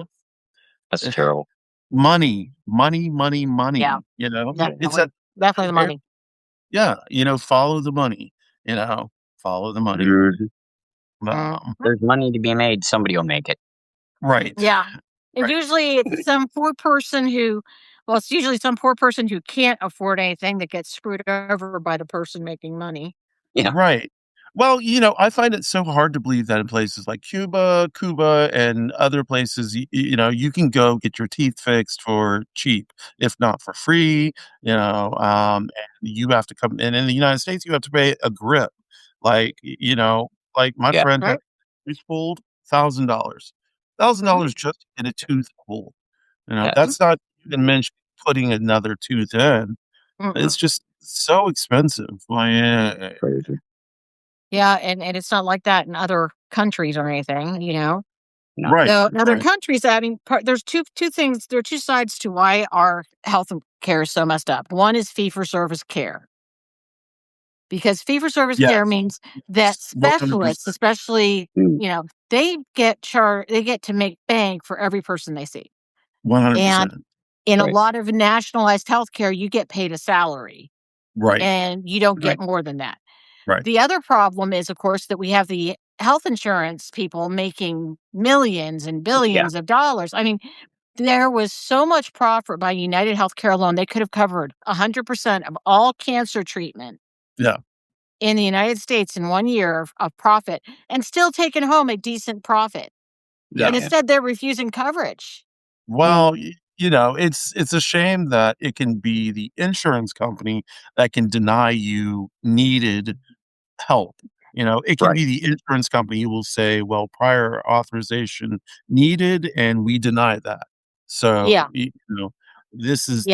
That's terrible. money, money, money, Yeah, money, It's definitely. at Definitely the money. yeah, follow the money, you know, follow the money. Mhm. Mm. There's money to be made. Somebody will make it. Right, Yeah. And right. usually it's some poor person who, well, it's usually some poor person who can't afford anything that gets screwed over by the person making money. Yeah. Right. Well, I find it so hard to believe that in places like Cuba, and other places, you can go get your teeth fixed for cheap, if not for free. And you have to come, and in the United States, you have to pay a grip. Like my Yeah. friend had Right? tooth pulled, $1,000, thousand Mm, dollars just to get a tooth pulled. Yes. That's not even mentioning putting another tooth in. mm-mm. It's just so expensive. Crazy. Yeah, and it's not like that in other countries or anything, you know. No. Right, So in other right. countries, I mean, there's two things. There are two sides to why our health and care is so messed up. One is fee for service care, because fee for service care Yes, means that yes, specialists, 100%, especially, Mm. they get to make bank for every person they see. And 100%. in a Right. lot of nationalized healthcare, you get paid a salary Right, and you don't Right. get more than that. right. The other problem is, of course, that we have the health insurance people making millions and Yeah. billions of dollars. I mean, there was so much profit by United Healthcare alone. They could have covered 100% of all cancer treatment Yeah, in the United States in 1 year of profit and still taken home a decent profit. And yeah. Yeah. instead, they're refusing coverage. Mm. Well, it's a shame that it can be the insurance company that can deny you needed help. It can Right. be the insurance company who will say, "Well, prior authorization needed, and we deny that." So, Yeah, yeah. this is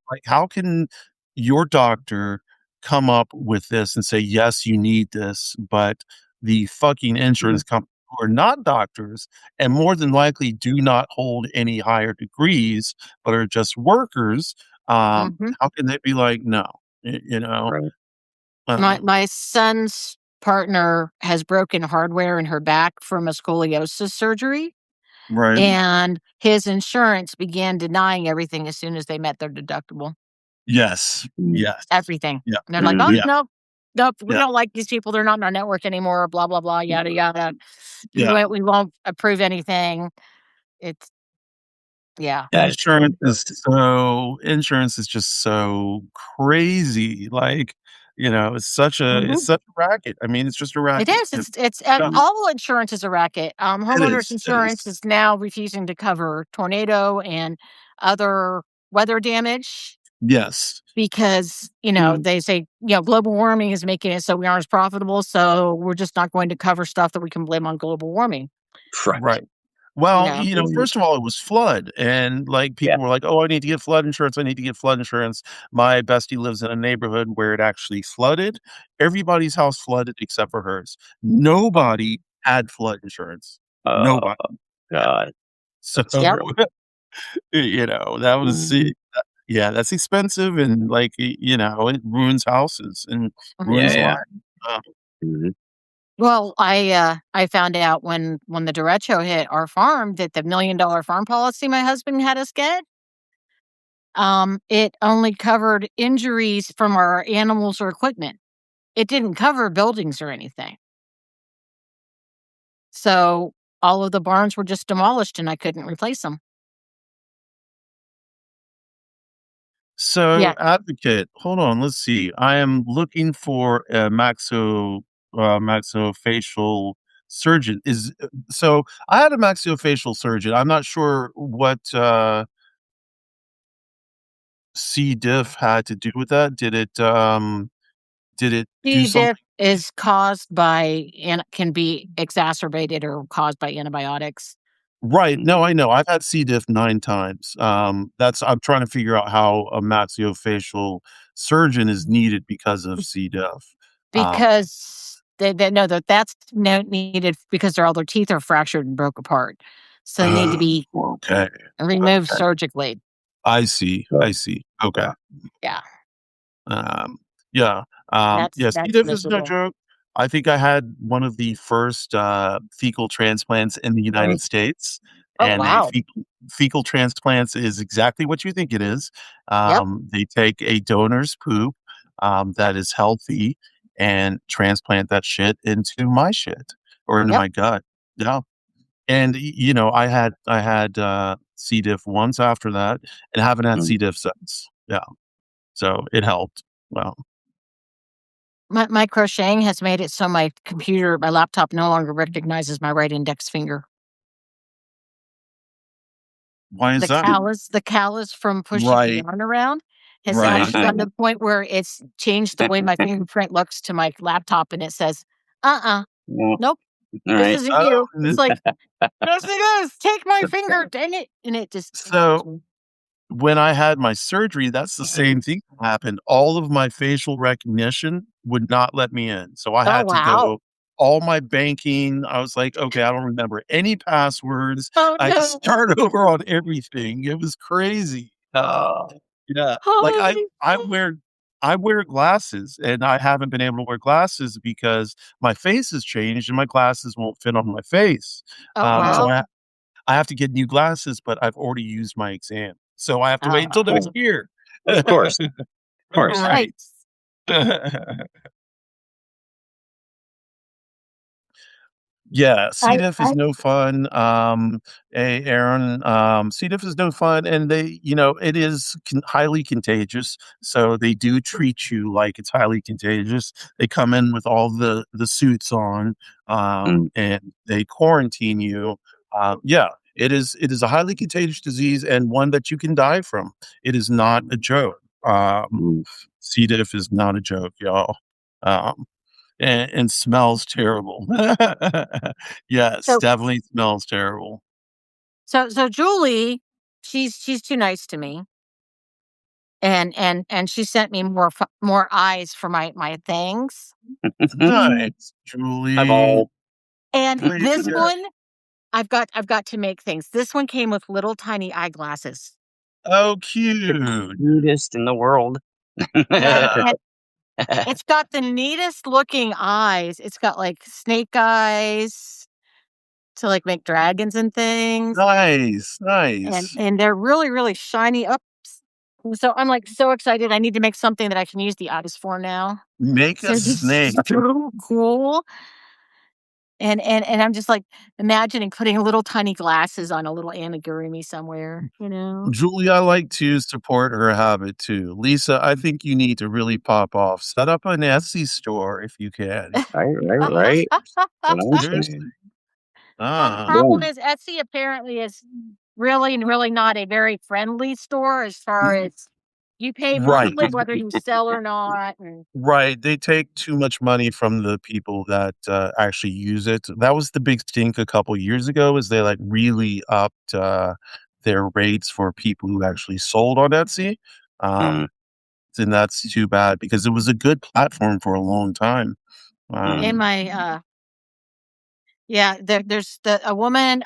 like, how can your doctor come up with this and say, "Yes, you need this," but the fucking Mhm. insurance company who are not doctors and more than likely do not hold any higher degrees, but are just workers, Mhm. how can they be like, "No," y you know? Right. My son's partner has broken hardware in her back from a scoliosis surgery, Right. and his insurance began denying everything as soon as they met their deductible. Yes. Mm. Yes. Everything. Yeah. And they're like, "Oh, Mhm. Yeah. no. Nope, we Yeah. don't like these people. They're not in our network anymore, blah, blah, blah, yada, yada. Yeah. We won't approve anything." It's yeah. Yeah. It's Insurance is just so crazy. Like, it's Mhm. such a racket. I mean, it's just a It racket. is. It's and Yeah, mm, all insurance is a racket. it Homeowners is. It insurance is. is now refusing to cover tornado and other weather damage Yes. because, mm. they say, global warming is making it so we aren't as profitable, so we're just not going to cover stuff that we can blame on global warming, Right. Right. you Well, know? Mm. first of all, it was flood, and, like, Yeah. people were like, "Oh, I need to get flood insurance, I need to get flood insurance." My bestie lives in a neighborhood where it actually flooded. Everybody's house flooded except for hers. Nobody had flood insurance. Oh Nobody. Yeah. God. So, That's Yep. terrible. that was Mm. it. Yeah, that's expensive and, like, it ruins houses and Yeah. ruins Mhm. Yeah. lives. Uh, Mhm. Well, I found out when the derecho hit our farm that the $1 million farm policy my husband had us get, it only covered injuries from our animals or equipment. It didn't cover buildings or anything. So all of the barns were just demolished and I couldn't replace them. So, Yeah. advocate, hold on, let's see. I am looking for a maxillofacial surgeon. So I had a maxillofacial surgeon. I'm not sure what C. diff had to do with that. Did it do C. something? diff is caused by and can be exacerbated or caused by antibiotics. Right. No, I know. I've had C. diff 9 times. That's I'm trying to figure out how a maxillofacial surgeon is needed because of C. diff. Um, Because they know that's needed because all their teeth are fractured and broke apart. So they need to be okay. removed Okay. surgically. I see. I see. Okay. Yeah. Um, yeah. Yeah, C. That's diff is no miserable. joke. I think I had one of the first, fecal transplants in the United States, Oh, and a wow. fecal transplants is exactly what you think it is. Yep. They take a donor's poop, that is healthy and transplant that shit into my shit or into Yep. my gut. Yeah. And, I had C. diff once after that and haven't had C. diff since. Yeah. So it helped. Well, My crocheting has made it so my laptop no longer recognizes my right index finger. why is that? The callus from pushing the Right, yarn around has right. actually gotten to the point where it's changed the way my fingerprint looks to my laptop, and it says, "Uh-uh, Well, nope, all this right. isn't Oh, you." It's like, "Yes, it is. Take my finger, dang it!" And it just ignores so me. when I had my surgery, that's the same thing happened. All of my facial recognition would not let me in. So I Oh, had to wow. go all my banking. I was like, okay, I don't remember any passwords. Oh, I had to no. start over on everything. It was crazy. Yeah. Like I wear glasses and I haven't been able to wear glasses because my face has changed and my glasses won't fit on my face. Oh, So wow. I have to get new glasses, but I've already used my exam. So I have to wait until Oh, next year. Of course. Of course. Right. nice. Yeah, C. I diff is I no fun. Aaron, C. diff is no fun, and it is highly contagious. So they do treat you like it's highly contagious. They come in with all the suits on, Mm, and they quarantine you. Yeah, it is a highly contagious disease and one that you can die from. It is not a joke. mm. C. diff is not a joke, y'all. Um, and smells terrible. Yes, so definitely smells terrible. so Julie, she's too nice to me. And she sent me more eyes for my things. Nice, I've Julie. all And Way to this go. one, I've got to make things. This one came with little tiny eyeglasses. Oh, cute. cutest in the world. And it's got the neatest looking eyes. It's got like snake eyes to like make dragons and things. Nice, And nice. and they're really, really shiny. Oops. So I'm like so excited. I need to make something that I can use the eyes for now. Make a So just snake. so cool. And I'm just, like, imagining putting little tiny glasses on a little amigurumi somewhere, you know? Julie, I like to support her habit too. Lisa, I think you need to really pop off. Set up an Etsy store if you can. Right. What I'm Seriously. saying. Ah, Problem Boom. is Etsy apparently is really not a very friendly store as far as you pay right. monthly whether you sell or not, and Right, they take too much money from the people that, actually use it. That was the big stink a couple years ago is they, like, really upped, their rates for people who actually sold on Etsy, Mm, um, and that's too bad because it was a good platform for a long time. mm, in Um, my, yeah, there's a woman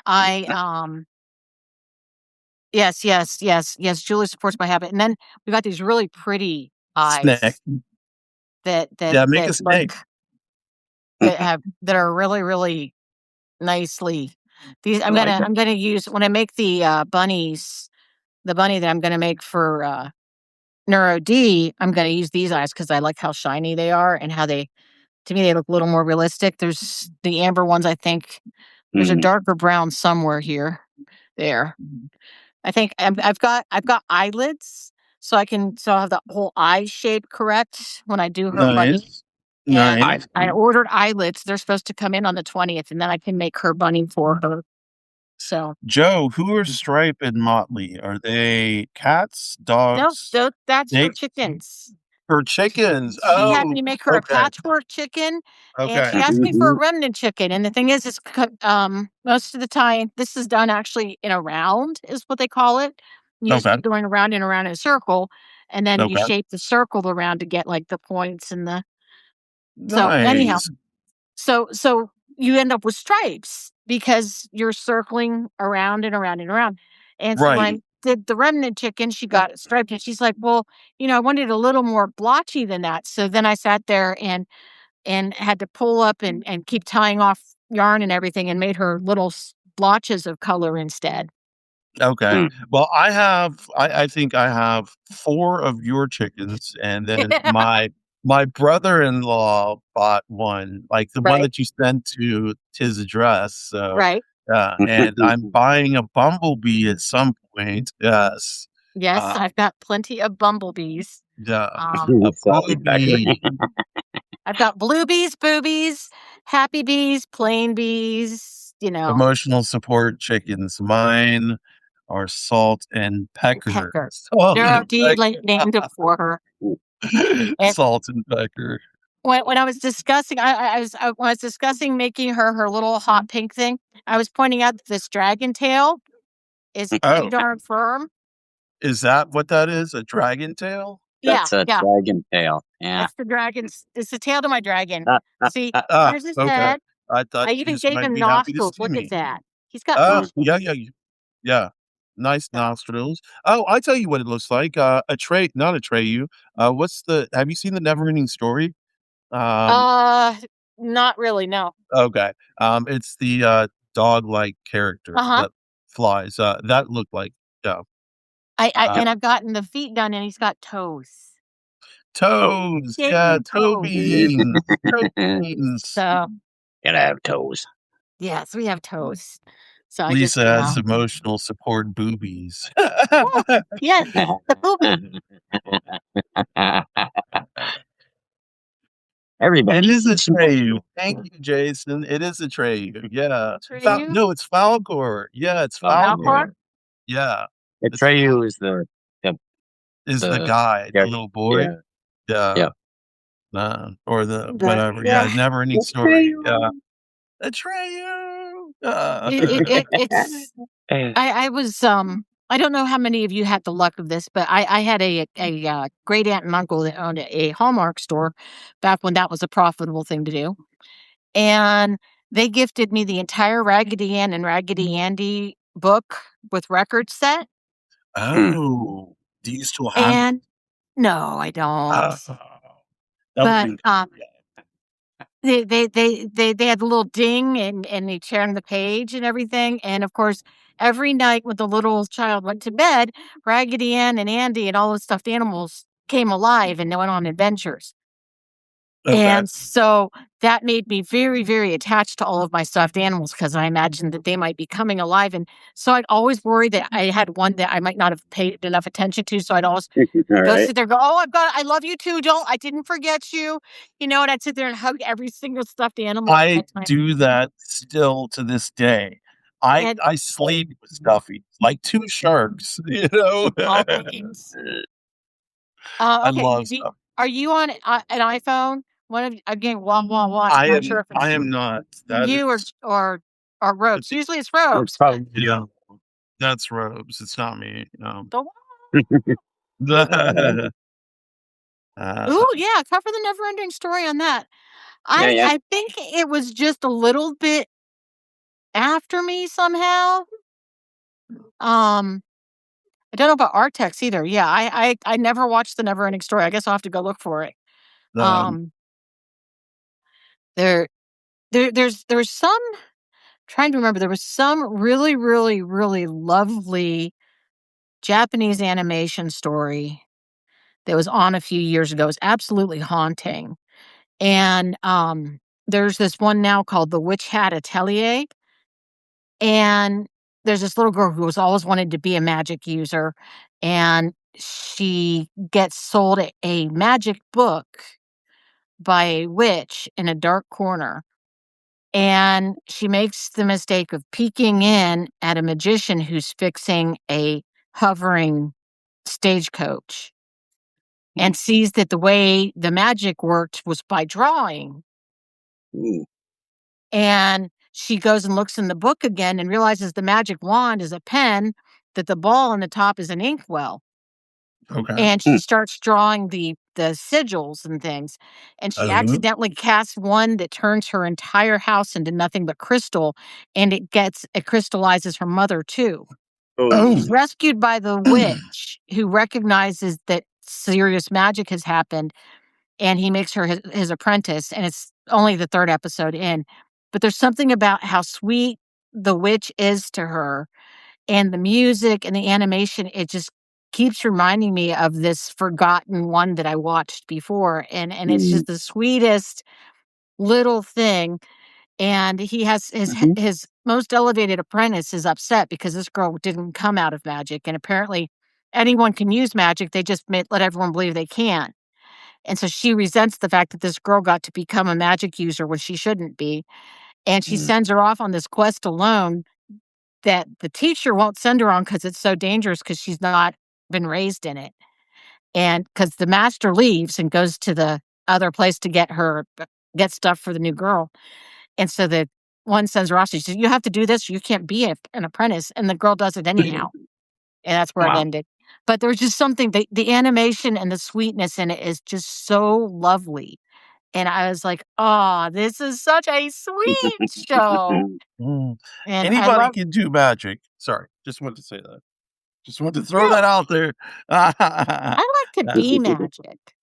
yes, Julie supports my habit, and then we got these really pretty snake. eyes that that Yeah, make a that snake. look that are really, really nicely these I like it. I'm gonna use when I make the bunny that I'm gonna make for, Neuro D, I'm gonna use these eyes because I like how shiny they are and how they to me, they look a little more realistic. There's the amber ones, I think there's a Mhm. darker brown somewhere here. There. I think I've got eyelids, so I'll have the whole eye shape correct when I do her bunny. Nice. And Nice. I ordered eyelets. They're supposed to come in on the 20th, and then I can make her bunny for her. So Joe, who are Stripe and Motley? Are they cats, no, dogs, that's her snakes, chickens. or chickens? She had Oh, me make her a okay. patchwork chicken, and Okay. she asked me for a remnant chicken. And the thing is, most of the time, this is done actually in a round, is what they call it. You just Okay. keep going around and around in a circle, and then you Okay. shape the circle around to get like the points and the. So anyhow, Nice. so you end up with stripes because you're circling around and around and around. And so when I Right. did the remnant chicken, she got it striped, and she's like, "Well, I wanted a little more blotchy than that." So then I sat there and had to pull up and keep tying off yarn and everything, and made her little blotches of color instead. Okay. Well, I think I have 4 of your chickens, and then my brother-in-law bought one, like the one Right, that you sent to his address, so, right. and I'm buying a bumblebee at some point, yes. Yes, Uh, I've got plenty of bumblebees. yeah, a Salty pecker. bumblebee. I've got blue bees, boobies, happy bees, plain bees, Emotional support chickens. Mine are Salt and Pecker. pecker. Salt They're and indeed like named it for her. And Salt and Pecker. when I was discussing, when I was discussing making her little hot pink thing, I was pointing out that this dragon tail is pretty Oh, darn firm. is that what that is? A dragon tail? Yeah, That's a yeah. dragon tail. Yeah. That's the dragon's. It's the tail to my dragon. See, Ah, here's his okay. head. I thought I you even just gave might him be happy to nostrils. see Look at me. that. He's got Oh, nostrils. yeah. Nice So, nostrils. Oh, I tell you what it looks like. A tray, not a Treyu. Have you seen the Never-Ending Story? Um, uh, not really. No. okay. It's the dog-like character Uh huh. that flies. That looked like, yeah. And Uh, I've gotten the feet done, and he's got toes. toes. Yeah, Yay, toe toes. beans. Toe beans. So Gotta have toes. yes, we have toes. So I just, Lisa has emotional support boobies. oh, yes, the booby. Everybody. It is a Treyu. Thank you, Jason. It is a Treyu. Yeah. Treyu? No, it's Falcor. Yeah, it's Oh, Falcor? Falcor. Yeah. It's Atreyu is the is the the guy, the yeah, little boy. yeah, Yeah. yeah. Or the The whatever. Yeah, yeah, never ending story. Yeah. Atreyu. it's Eh, I was I don't know how many of you had the luck of this, but I had a great aunt and uncle that owned a Hallmark store back when that was a profitable thing to do, and they gifted me the entire Raggedy Ann and Raggedy Andy book with record set. hmm. Oh. Do you still have it? And no, I don't. Oh. That would But be they had the little ding and they turn the page and everything. And of course, every night when the little child went to bed, Raggedy Ann and Andy and all the stuffed animals came alive and they went on adventures. okay. And so that made me very, very attached to all of my stuffed animals because I imagined that they might be coming alive. And so I'd always worry that I had one that I might not have paid enough attention to. So I'd always All go right. sit there, go, "Oh, I love you too. I didn't forget you." And I'd sit there and hug every single stuffed animal at I bedtime. do that still to this day. I And I sleep with Stuffy, like 2 sharks, you know? always. I Okay. love Stuffy. Are you on an iPhone? One of again, wah wah wah. I I'm not am sure if I it's am not. That you is or Robes. the Usually it's It's Robes, but probably yeah, that's Robes, it's not me, the Uh, ooh, yeah, cover the never ending story on that. yeah, yeah. I think it was just a little bit after me somehow. Um, I don't know about Artex either. Yeah, I never watched the never ending story. I guess I'll have to go look for it. um, Um, there there's some trying to remember. There was some really, really, really lovely Japanese animation story that was on a few years ago. It was absolutely haunting. And there's this one now called The Witch Hat Atelier. And there's this little girl who was always wanted to be a magic user. And she gets sold a magic book by a witch in a dark corner, and she makes the mistake of peeking in at a magician who's fixing a hovering stagecoach, and sees that the way the magic worked was by drawing. Ooh. And she goes and looks in the book again and realizes the magic wand is a pen, that the ball on the top is an inkwell. Okay. And she starts drawing the sigils and things, and she accidentally casts one that turns her entire house into nothing but crystal, and it crystallizes her mother too. She's Oh. rescued by the witch, who recognizes that serious magic has happened, and he makes her his apprentice, and it's only the 3rd episode in. But there's something about how sweet the witch is to her, and the music and the animation, it just keeps reminding me of this forgotten one that I watched before, and it's just the sweetest little thing. And he has his most elevated apprentice is upset because this girl didn't come out of magic, and apparently anyone can use magic, they just let everyone believe they can. And so she resents the fact that this girl got to become a magic user when she shouldn't be, and she sends her off on this quest alone that the teacher won't send her on because it's so dangerous, because she's not been raised in it. And because the master leaves and goes to the other place to get stuff for the new girl. And so the one sends her off. She says, "You have to do this. You can't be an apprentice." And the girl does it anyhow. And that's where it Wow. ended. But there was just something, the animation and the sweetness in it is just so lovely. And I was like, "Oh, this is such a sweet show." Mm. And I Anybody love can do magic. Sorry, just wanted to say that. Just wanted to throw Yeah, that out there. I like to be magic.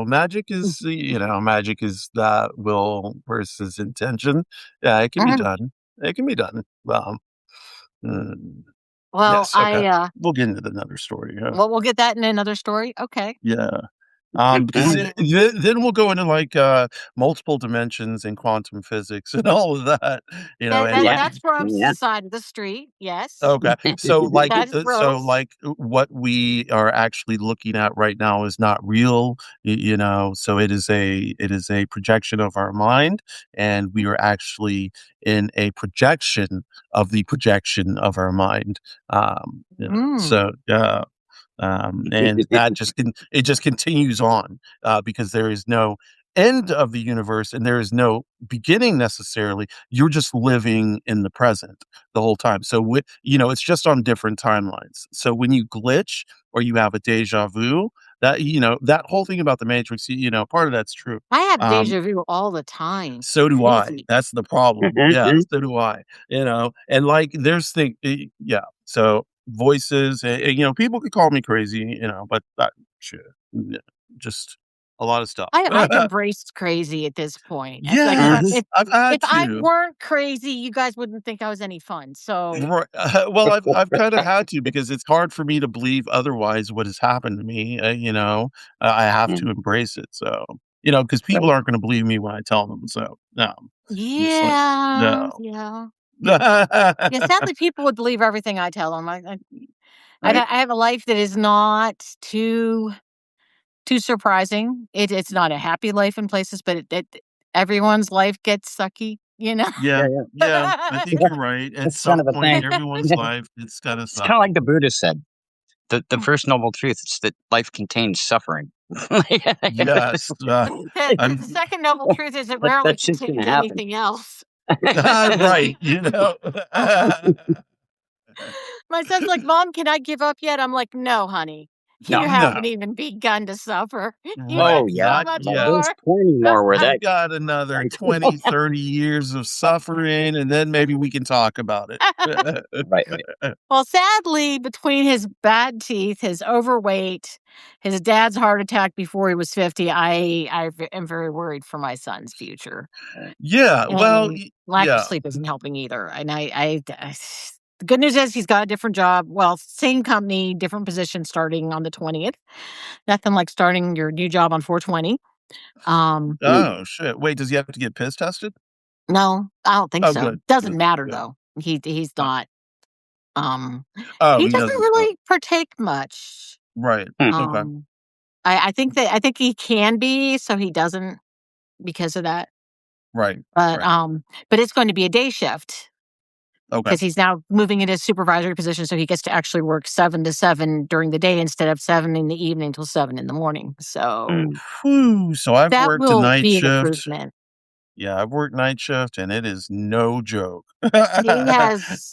Magic is, magic is the will versus intention. Yeah, it can be Mhm. done. It can be done. Mm, Well, yes, okay. We'll get into another story. Yeah. we'll get that in another story. Okay. Yeah. Because then we'll go into like multiple dimensions and quantum physics and all of that, and like That's where I'm Yeah. side of the street. Yes. okay. So like That is gross. what we are actually looking at right now is not real, so it is a projection of our mind, and we are actually in a projection of our mind. Mm. So and it just continues on because there is no end of the universe and there is no beginning necessarily. You're just living in the present the whole time. So it's just on different timelines. So when you glitch or you have a deja vu, that whole thing about the Matrix, part of that's true. I have Um, deja vu all the time. so do I. Crazy. That's the problem. Yeah, so do I. And like there's yeah. So voices, people could call me crazy, but shit, yeah, just a lot of stuff. I've embraced crazy at this point. It's like Yes, I've if had I to. weren't crazy, you guys wouldn't think I was any fun. So Right. Well, I've kind of had to because it's hard for me to believe otherwise what has happened to me. I have to embrace it. So because people aren't going to believe me when I tell them. So no, I'm just like yeah, no. yeah. Yeah, sadly, people would believe everything I tell them. Right. I have a life that is not too surprising. It's not a happy life in places, but everyone's life gets sucky, you know? Yeah, Yeah, yeah. yeah, I think you're right. At That's kind some of a point in thing. everyone's life, it's gotta It's kind of suck. like the Buddha said. The first noble truth is that life contains suffering. Yes, The I'm second noble truth is it rarely That's just going contains to happen. anything else. right, My son's like, "Mom, can I give up yet?" I'm like, "No, honey. You No. haven't No, even begun to suffer. You right, have Oh, yeah. so not much yet. There's more." plenty more where You've that got another right. 20, 30 years of suffering, and then maybe we can talk about it. Right, right. Well, sadly, between his bad teeth, his overweight, his dad's heart attack before he was 50, am very worried for my son's future. Yeah, well, And lack of yeah. sleep isn't helping either. And the good news is he's got a different job. Well, same company, different position starting on the 20th. Nothing like starting your new job on 420. Um, Mm. Oh, shit. Wait, does he have to get piss tested? no, I don't think Oh, so. good, Doesn't good, matter good. though. He's Oh, not. Oh, He he doesn't doesn't smoke. really partake much. Right. Okay. I think he can be, so he doesn't because of that. Right. But Right. but it's going to be a day shift Okay. because he's now moving into a supervisory position, so he gets to actually work 7 to 7 during the day instead of 7 in the evening till 7 in the morning. So Whew, so I've that worked a will night be an shift. improvement. Yeah, I've worked night shift, and it is no joke.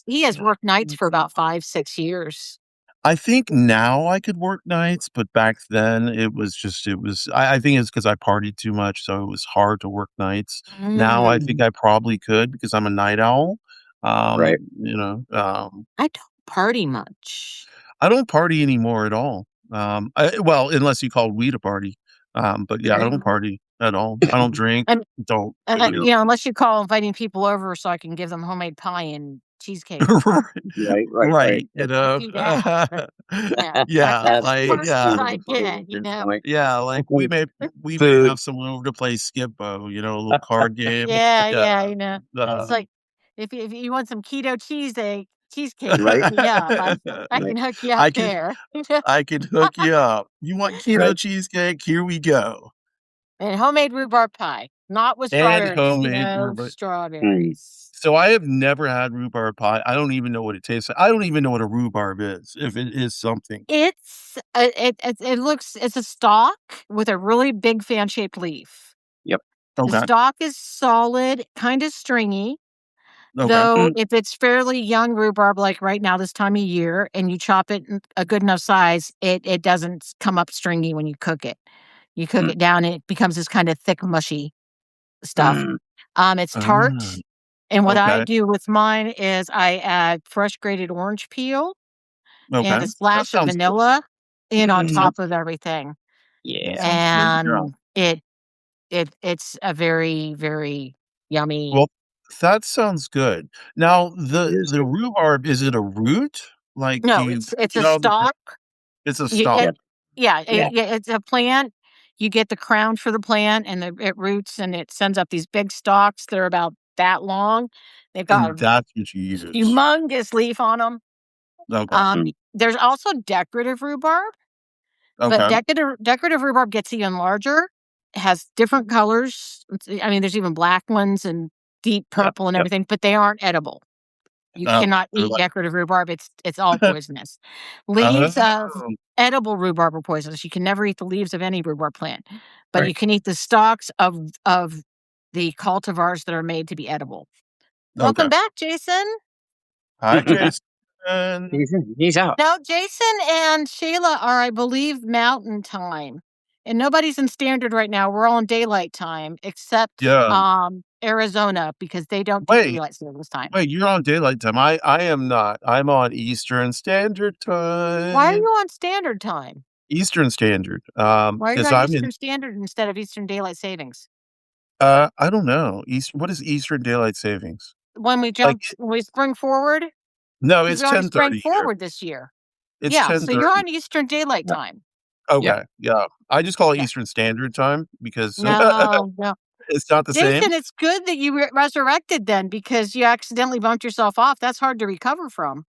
He has worked nights for about 5, 6 years. I think now I could work nights, but back then I think it's because I partied too much, so it was hard to work nights. Now I think Mm. I probably could because I'm a night owl. Right. I don't party much. I don't party anymore at all. Well, unless you call weed a party. But yeah, I don't party at all. I don't drink. And Don't. unless you call inviting people over so I can give them homemade pie and cheesecake. Right. I do that. Yeah, Yeah. that's the Like, furthest yeah. I get, you know? Yeah. Like we may Food. have someone over to play Skip-Bo, a little card game. Yeah. Yeah, you know? It's Uh, like, if you want some keto cheesecake, Right. hit me up. I Right. can hook you up I can there. I can hook you up. You want keto Right. cheesecake? Here we go. And homemade rhubarb pie, not with And strawberries, homemade no rhubarb. strawberries. So I have never had rhubarb pie. I don't even know what it tastes like. I don't even know what a rhubarb is, if it is something. It's a stalk with a really big fan-shaped leaf. Yep. The Okay. stalk is solid, kinda stringy, Okay. though if it's fairly young rhubarb, like right now this time of year, and you chop it in a good enough size, it doesn't come up stringy when you cook it. You cook Mm. it down, and it becomes this kinda thick, mushy stuff. Mm. It's Ah, tart, and what I okay. do with mine is I add fresh grated orange peel and Okay. a That splash of sounds good. vanilla in on Mhm. top of everything, That Yeah. sounds good. Yeah. and it's a very, very yummy. Well, that sounds good. Now, It is the good. rhubarb, is it a root? Like, do No, you it's get a all the stalk. it's a You stalk. it Yep. Yeah, Yeah. it's a plant. You get the crown for the plant, and it roots, and it sends up these big stalks. They're about that long. They've got And a that's what you use. humongous leaf on them. Okay. Mm. There's also decorative rhubarb, but Okay. decorative rhubarb gets even larger, has different colors. I mean, there's even black ones and deep Yep. purple and Yep. everything, but they aren't edible. You Oh, cannot they're eat like decorative rhubarb. It's all poisonous. Leaves of oh, edible rhubarb are poisonous. You can never eat the leaves of any rhubarb plant, but you Right. can eat the stalks of the cultivars that are made to be edible. Welcome okay. back, Jason. Hi, Jason. He's out. No, Jason and Shayla are, I believe, mountain time. And nobody's in standard right now. We're all in daylight time except Yeah. Arizona because they don't do Wait, daylight savings time. wait, you're on daylight time. I am not. I'm on Eastern Standard Why are you Time. on standard time? Eastern Standard. Why are you Because on I'm in Eastern Standard instead of Eastern Daylight Savings? I don't know. What is Eastern Daylight Savings? Like When we spring forward, no, because it's we already sprang 10:30 here. forward this year. It's Yeah, so you're 10:30. on Eastern Daylight Yeah. Time. Yeah. Okay, yeah. I just call it Yeah. Eastern Standard Time because No, no. it's not the same. Jason, it's good that you resurrected then because you accidentally bumped yourself off. That's hard to recover from.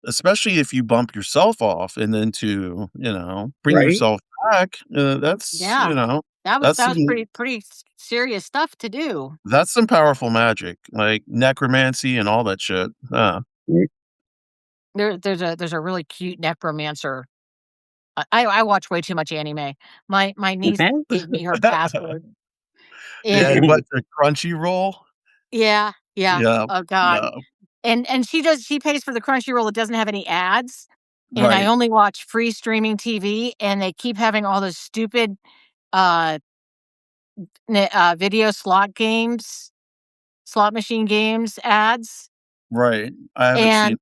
Especially if you bump yourself off and then to, bring Right. yourself back, that's, Yeah. that's That was some pretty serious stuff to do. that's some powerful magic, like necromancy and all that shit. Mm. There's a really cute necromancer. I watch way too much anime. My niece gave me her password. And And what, the Crunchyroll? yeah, yeah. Yeah, Oh god. yeah, And she pays for the Crunchyroll, it doesn't have any ads, and I right, only watch free streaming TV, and they keep having all those stupid, uh, video slot machine games ads, right. I haven't seen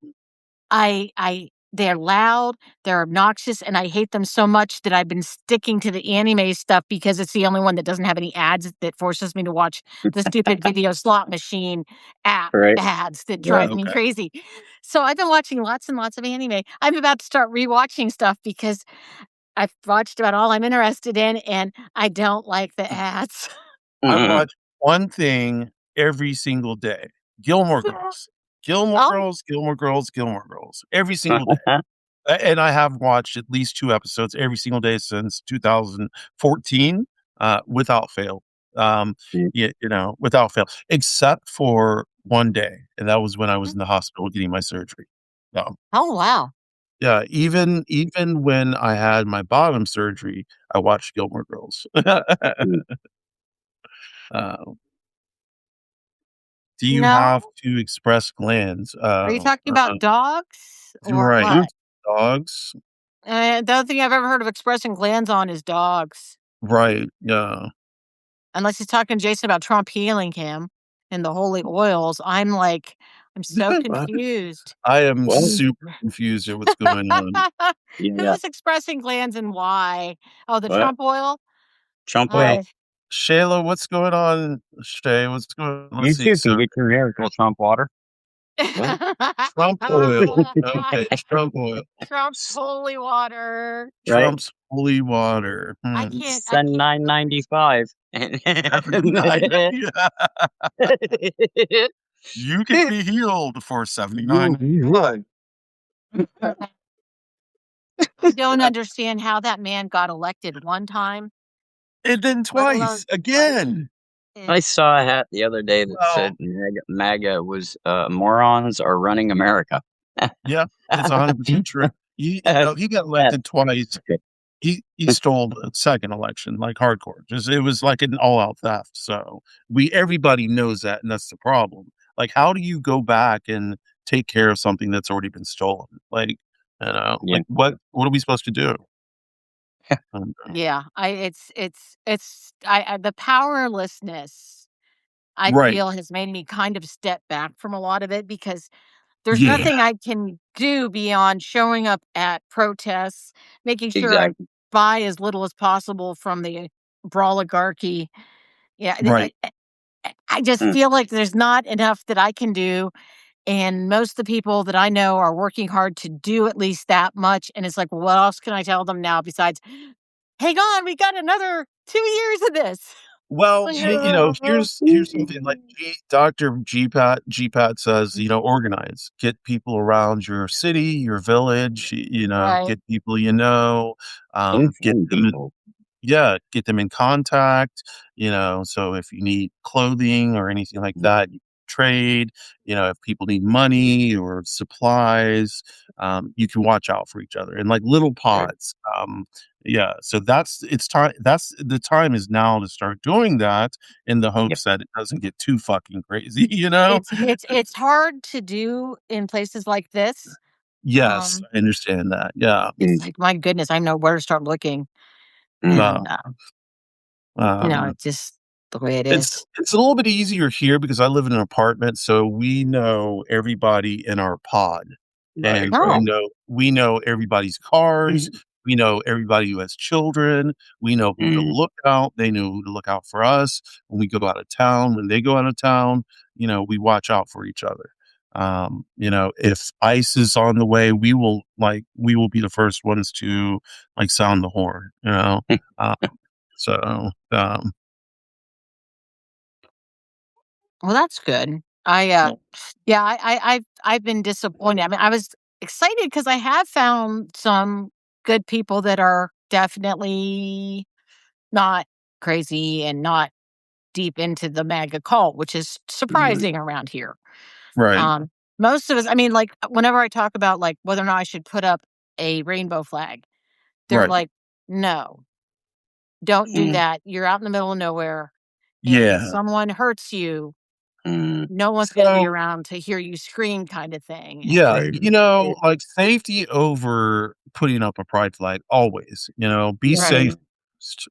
and they're loud, they're obnoxious, and I hate them so much that I've been sticking to the anime stuff because it's the only one that doesn't have any ads that forces me to watch the stupid video slot machine app Right. ads that Yeah. drive me okay. crazy. So I've been watching lots and lots of anime. I'm about to start rewatching stuff because I've watched about all I'm interested in and I don't like the ads. I Mhm. watch one thing every single day, Gilmore Girls. Gilmore Oh, Girls, Gilmore Girls, Gilmore Girls, every single day. And I have watched at least 2 episodes every single day since 2014, without fail. Mm, Without fail, except for one day, and that was when I was in the hospital getting my surgery. Um, oh wow. yeah, even when I had my bottom surgery, I watched Gilmore Girls. mm. Uh, do you No, have to express glands? are you talking about dogs or Right, Huh? what? dogs? The only thing I've ever heard of expressing glands on is dogs. Right, yeah. Unless he's talking to Jason about Trump healing him and the holy oils. I'm like, I'm so confused. I am What? super confused at what's going on. Yeah. Who's expressing glands and why? Oh, the What? Trump oil? Trump Yeah. oil. I Shayla, what's going on? Shay, what's going on? You Let's see, too can so get your miracle Trump water. What? Trump oil. Okay, Trump oil. Trump's holy water. Right? Trump's holy water. I Send can't 9.95. Every night. Yeah. You can be healed for You 79. will. I don't understand how that man got elected one time, And then let alone twice again. I it's saw a hat the other day that Well, said MAGA was morons are running America. yeah, it's 100% true. He got That's elected twice. good. He stole a second election, like hardcore. Just it was like an all out theft. So everybody knows that, and that's the problem. Like, how do you go back and take care of something that's already been stolen? Like, Yeah. like what are we supposed to do? Um, yeah, I the powerlessness I right. feel has made me kind of step back from a lot of it because there's Yeah. nothing I can do beyond showing up at protests, making sure I Exactly. buy as little as possible from the brawligarchy. Yeah, Right. I just Mm, feel like there's not enough that I can do, and most of the people that I know are working hard to do at least that much, and it's like, what else can I tell them now besides, "Hang on, we got another 2 years of this." Well, Like, here's something like Dr. GPAT says, organize, get people around your city, your village, right. get people, get Inform them people. yeah, get them in contact, so if you need clothing or anything like Mm, that, you trade, if people need money or supplies, you can watch out for each other in like little right. pods. Yeah, so it's time. That's the time is now to start doing that in the Yep. hopes that it doesn't get too fucking crazy, you know? It's hard to do in places like this. Yes, Um, I understand that. Yeah. it's Mm, like, my goodness, I know where to start looking, mm, Uh, and, um, it's just the way it It's is. it's a little bit easier here because I live in an apartment, so we know everybody in our pod, right. and Right. Oh, we know everybody's cars, Mm, we know everybody who has children, we know who to mm, look out, they know who to look out for us when we go out of town, when they go out of town, we watch out for each other. If ice is on the way, we will be the first ones to like sound the horn, you know. Um, so well, that's good. yeah. Yeah, I've been disappointed. I mean, I was excited because I have found some good people that are definitely not crazy and not deep into the MAGA cult, which is Mm, surprising around here. right, Um, most of us, I mean, like, whenever I talk about, like, whether or not I should put up a rainbow flag, they're right. like, "No, don't do mm, that. You're out in the middle of nowhere, and if Yeah. someone hurts you, mm, no one's gonna be So, around to hear you scream," kinda thing, and yeah, right. like safety over putting up a pride flag always, be right. safe, Mm, first,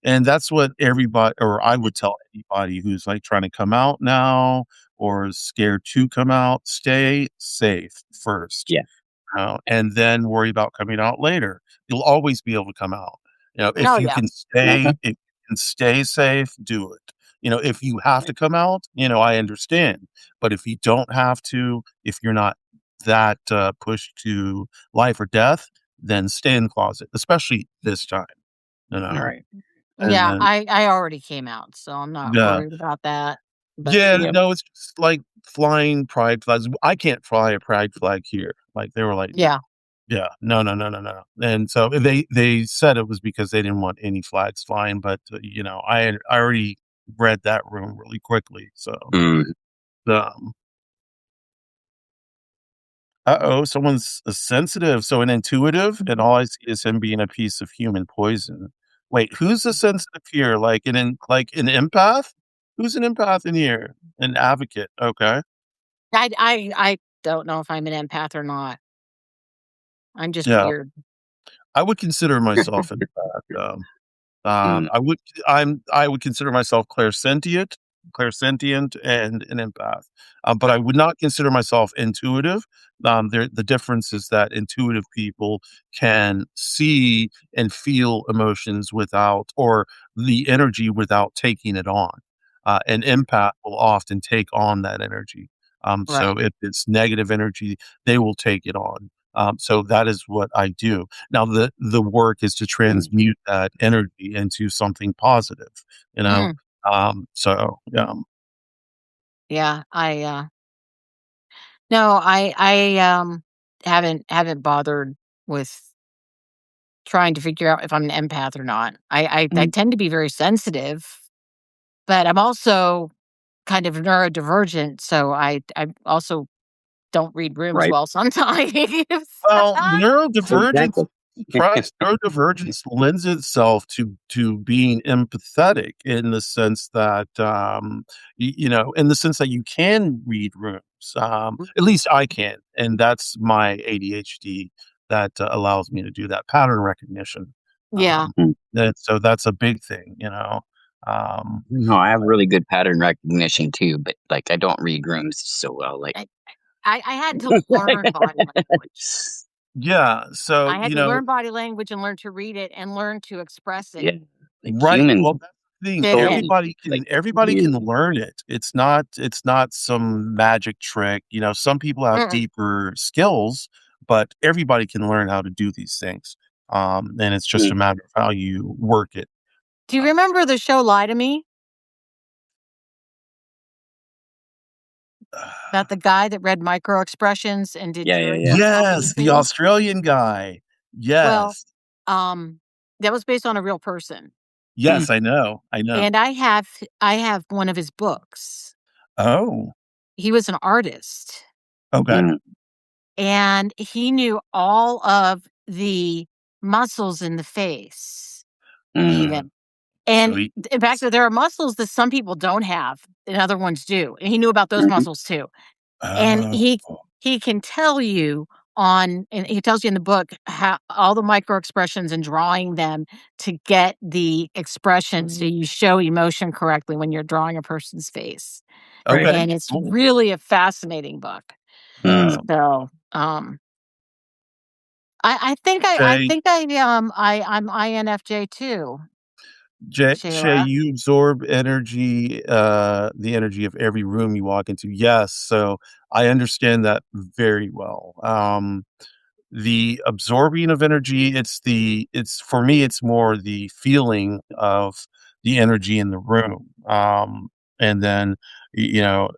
and that's what everybody, or I would tell anybody who's like trying to come out now or is scared to come out, stay safe first. yeah. And then worry about coming out later. You'll always be able to come out. Oh, yeah. If you can stay safe, do it. If you have to come out, I understand. But if you don't have to, if you're not that pushed to life or death, then stay in the closet, especially this time. You All know, right. and Yeah, then I already came out, so I'm not yeah, worried about that. But Yeah, Yep. no, it's just like flying pride flags. I can't fly a pride flag here. Like, they were like, "No." yeah, Yeah. No, no, no, no, no. And so they said it was because they didn't want any flags flying, but, I already read that room really quickly, so, Mm, um uh-oh, someone's sensitive, so an intuitive, and all I see is him being a piece of human poison. Wait, who's a sensitive here? Like an empath? Who's an empath in here? An advocate, okay. I don't know if I'm an empath or not. I'm just Yeah, weird. I would consider myself an empath, mm, I would consider myself clairsentient and an empath, but I would not consider myself intuitive. The difference is that intuitive people can see and feel emotions without or the energy without taking it on. An empath will often take on that energy. So Right. if it's negative energy, they will take it on. So that is what I do. Now the work is to mm. transmute that energy into something positive, you know? Mhm. So, yeah. Yeah, no, I haven't bothered with trying to figure out if I'm an empath or not. I Mm, tend to be very sensitive, but I'm also kind of neurodivergent, so I also don't read rooms Right. well sometimes. well, neurodivergence Exactly. neurodivergence lends itself to being empathetic in the sense that, in the sense that you can read rooms, at least I can, and that's my ADHD that, allows me to do that pattern recognition, Yeah. Mm. and so that's a big thing. Um No, I have really good pattern recognition too, but like I don't read rooms so well. Like, I I had to learn body language. Yeah, so, I had to learn body language and learn to read it and learn to express it yeah, like right, humans well, that's the thing, fit in. totally like everybody can weird. learn it. It's not some magic trick, some people have Mm-mm. deeper skills, but everybody can learn how to do these things, and it's just a Mm. matter of how you work it. Do you remember the show Lie to Me? About the guy that read micro expressions and did Yeah, yeah, jury yeah. talking Yes, the things? Australian guy. Well, Yes. um, that was based on a real person, Mm, Yes, I know. and I have one of his books. Oh, He was an artist, okay. mm, and he knew all of the muscles in the face mm, even, and So he in fact, there are muscles that some people don't have and other ones do, and he knew about those mhm. muscles too. And Oh, he can tell you on and he tells you in the book how all the micro expressions and drawing them to get the expression so you show emotion correctly when you're drawing a person's face. Right. okay, And it's cool. really a fascinating book. Mm. So, I Jay think I'm INFJ too, Shay, Shayla. you absorb energy, the energy of every room you walk into. Yes, so I understand that very well. The absorbing of energy, it's for me, it's more the feeling of the energy in the room. And then, you know,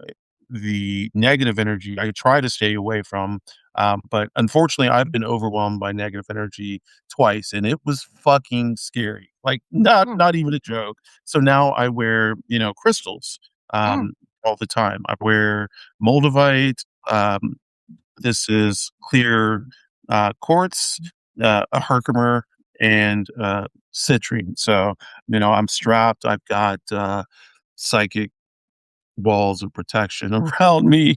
the negative energy I try to stay away from. But unfortunately, I've been overwhelmed by negative energy twice, and it was fucking scary. Like, Mm, not even a joke. So now I wear, crystals, mm, all the time. I wear moldavite. This is clear, quartz, a Herkimer, and, citrine. So, I'm strapped. I've got, psychic walls of protection around me,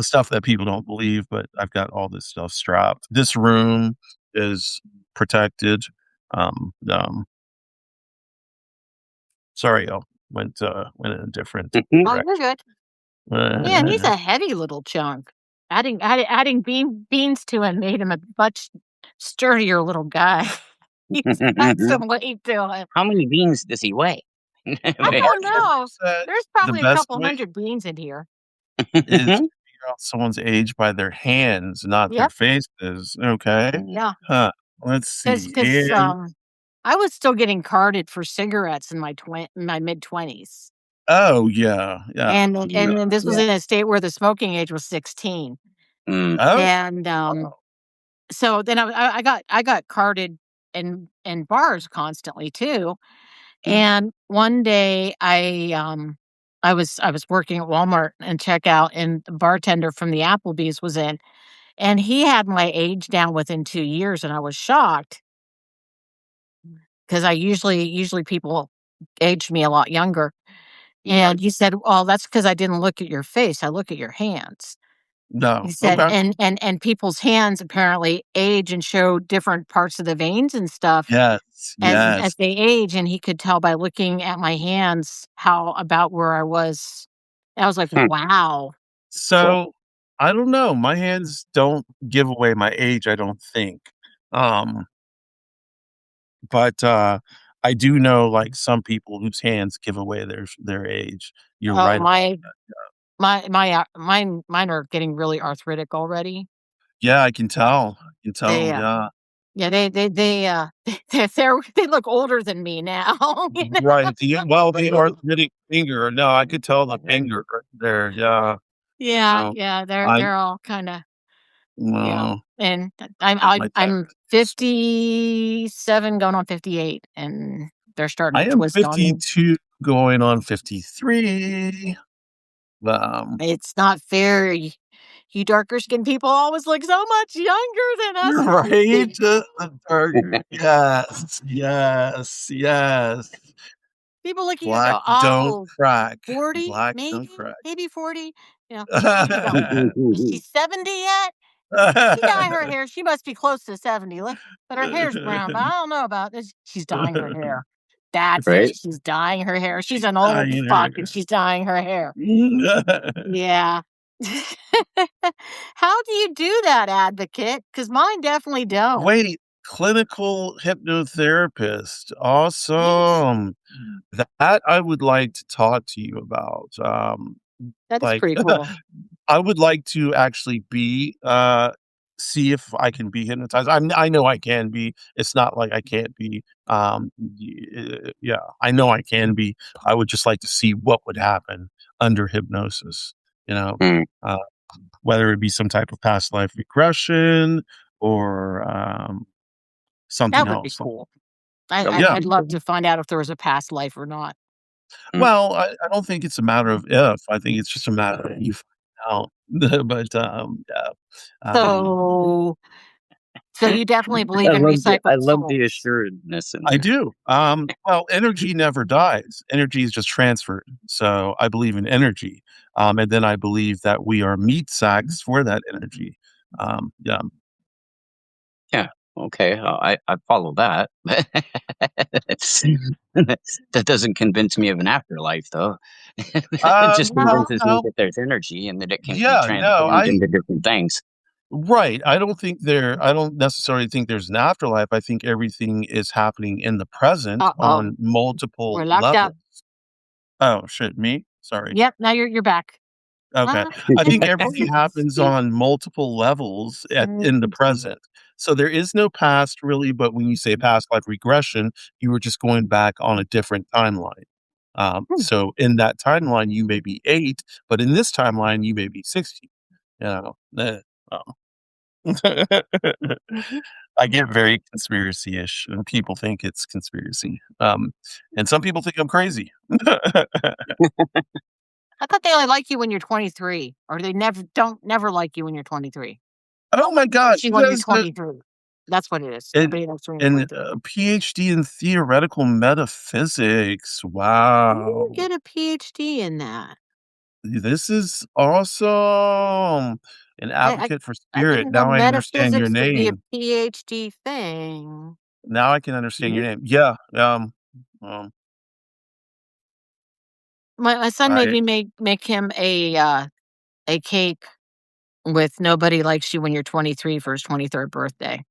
stuff that people don't believe, but I've got all this stuff strapped. This room is protected. Um, sorry, I went in a different Mhm. oh, you're direction. good. Man, he's a heavy little chunk. Adding beans to him made him a much sturdier little guy. He's got some weight to him. How many beans does he weigh? I Wait. don't know. Said There's the probably a best couple way hundred beans in here. is to figure out someone's age by their hands, not their Yep. faces. Okay. Yeah. Huh. Let's Because see. because And I was still getting carded for cigarettes in my mid-20s. Oh, yeah, yeah. And then this was Yeah. in a state where the smoking age was 16. Mm. Oh, And, wow. so then I got carded in bars constantly too. And one day I was working at Walmart and checkout, and the bartender from the Applebee's was in, and he had my age down within 2 years, and I was shocked because I usually people aged me a lot younger. And he said, "Well, that's because I didn't look at your face. I look at your hands." He No, said, okay. and people's hands apparently age and show different parts of the veins and stuff Yes, as yes. they age, and he could tell by looking at my hands how about where I was. I was like, Hmm. "Wow." Cool. So, I don't know, my hands don't give away my age, I don't think. Um, but I do know, like, some people whose hands give away their age. You're Oh, right about my mine are getting really arthritic already. Yeah, I can tell. I can They, tell, yeah. yeah, they look older than me now, you know? Right, the arthritic finger. No, I could tell the finger right there, yeah. Yeah, No, yeah, they're I they're all kinda, yeah, no, and my dad I'm 57 going on 58, and they're starting I to am twist on me. 52 going on 53. Um, It's not fair. You darker skinned people always look so much younger than us. you're right, the burger. Yes, yes, yes. People look at you and Black go, don't "Oh, crack. 40, Black don't maybe, crack. maybe 40." You go, "Is she 70 yet? She dye her hair. She must be close to 70. Look, but her hair's brown, but I don't know about this." She's dyeing her hair. That's it. Right? She's dyeing her hair. She's She's an old dying fuck and her. she's dyeing her hair. Yeah. How do you do that, advocate? Because mine definitely don't. Wait, clinical hypnotherapist. Yes. Awesome. That I would like to talk to you about. That is Like, pretty cool. I would like to actually see if I can be hypnotized. I know I can be. It's not like I can't be. Yeah, I know I can be. I would just like to see what would happen under hypnosis, you know, Mm. uh, whether it be some type of past life regression or something That would be else. cool. That would Yeah. I'd be love cool. to find out if there was a past life or not. Mm. Well, I don't think it's a matter of if. I think it's just a matter of you find out. But yeah. Um, So so you definitely believe I in love the recycled assuredness in I there. do. Well, energy never dies. Energy is just transferred. So I believe in energy. And then I believe that we are meat sacks for that energy. Yeah. Yeah. Okay. I follow that. That doesn't convince me of an afterlife, though. It just Well, convinces me Well, that there's energy and that it can be yeah, no, transformed into different things. right. I don't necessarily think there's an afterlife. I think everything is happening in the present uh-oh. on multiple We're locked levels. up. Oh, shit, me? Sorry. Yep, now you're back. Okay. Ah, I think oh, everything happens excuse on multiple levels in the mm, present. So there is no past really, but when you say past life regression, you were just going back on a different timeline. hmm, So in that timeline, you may be 8, but in this timeline, you may be 60. You know, well. I get very conspiracy-ish, and people think it's conspiracy. And some people think I'm crazy. I thought they only like you when you're 23, or they never like you when you're 23. Oh my god, It's you who when you're has a 23. That's what it is. an Nobody likes you when you're an, 23. PhD in theoretical metaphysics? How do you Wow. get a PhD in that? This is awesome. An I advocate for I spirit. didn't know Now I understand your metaphysics could be a name. PhD thing. Now I can understand your Mhm. name. Yeah, um, My son made I me make him a cake with "Nobody likes you when you're 23" for his 23rd birthday.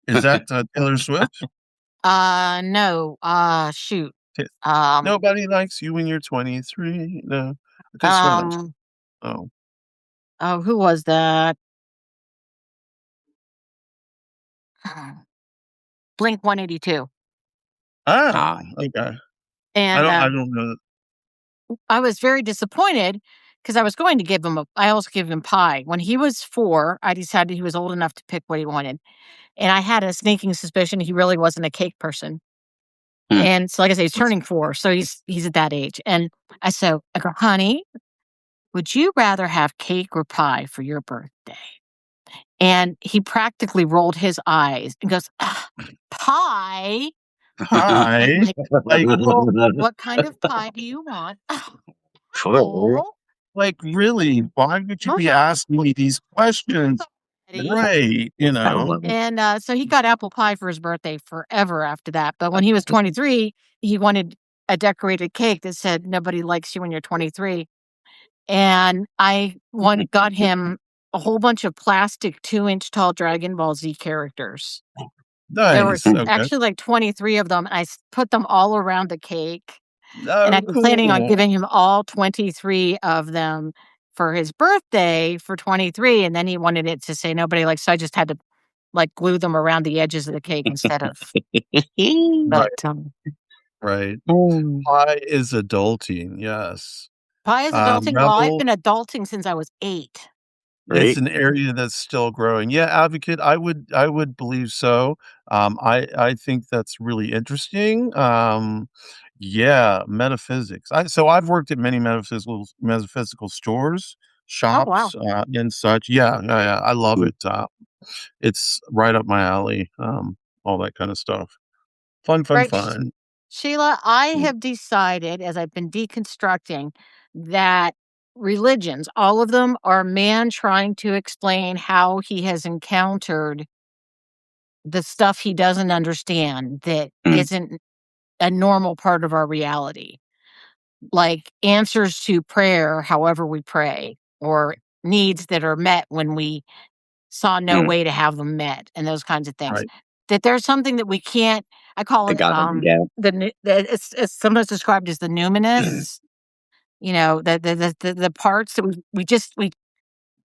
is that, Taylor Swift? No, shoot. T Um, Nobody likes you when you're 23. No, I could've sworn that was um, oh. oh, who was that? Blink 182. Oh, Ah, okay. And, I don't know. I was very disappointed because I was going to give him I also gave him pie. When he was 4, I decided he was old enough to pick what he wanted. And I had a sneaking suspicion he really wasn't a cake person. Hmm. And so, like I say, he's turning 4, so he's at that age. And I go, honey, would you rather have cake or pie for your birthday? And he practically rolled his eyes and goes, pie? Hi. Like, Well, what kind of pie do you want? Oh, like, really, why would you be asking me these questions? Right, you I know? love it. And so he got apple pie for his birthday forever after that. But when he was 23, he wanted a decorated cake that said, nobody likes you when you're 23. And I got him a whole bunch of plastic 2-inch tall Dragon Ball Z characters. There were Nice, okay. actually like 23 of them. I put them all around the cake. And Oh, I'm planning on cool. giving him all 23 of them for his birthday for 23. And then he wanted it to say nobody likes, so I just had to like glue them around the edges of the cake instead of. Right, But right. Oh, Pie is adulting, yes. pie is adulting. Well, I've Rebel, been adulting since I was 8. it's right? an area that's still growing. Yeah, advocate, I would believe so. I think that's really interesting. Yeah, metaphysics. So I've worked at many metaphysical stores, Oh, wow. shops, and such. Yeah, yeah, yeah, I love it. It's right up my alley. All that kind of stuff. Fun, fun, Right. fun. Sheila, I have decided as I've been deconstructing that religions, all of them are man trying to explain how he has encountered the stuff he doesn't understand that Mm. isn't a normal part of our reality. Like answers to prayer, however we pray, or needs that are met when we saw no Mm. way to have them met, and those kinds of things. Right. That there's something that we can't. I call I it got it. Yeah. it's sometimes described as the numinous. You know, the parts that we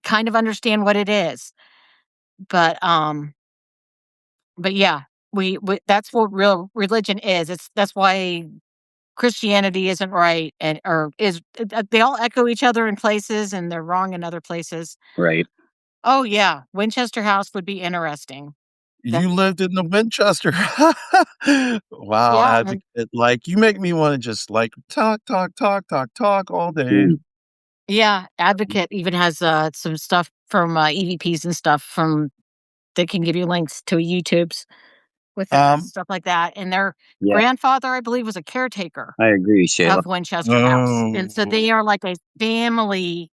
kind of understand what it is, but yeah, we that's what real religion is. That's why Christianity isn't right, and or is they all echo each other in places, and they're wrong in other places. Right. Oh yeah, Winchester House would be interesting. You lived in the Winchester. Wow, Yeah, advocate. Like, you make me wanna just, like, talk, talk, talk, talk, talk all day. Mm. yeah. Advocate even has some stuff from EVPs and stuff from they can give you links to YouTube's with Um, stuff like that. And their Yeah. grandfather, I believe, was a caretaker I agree, Shayla. of Winchester House, and so oh, they are like a family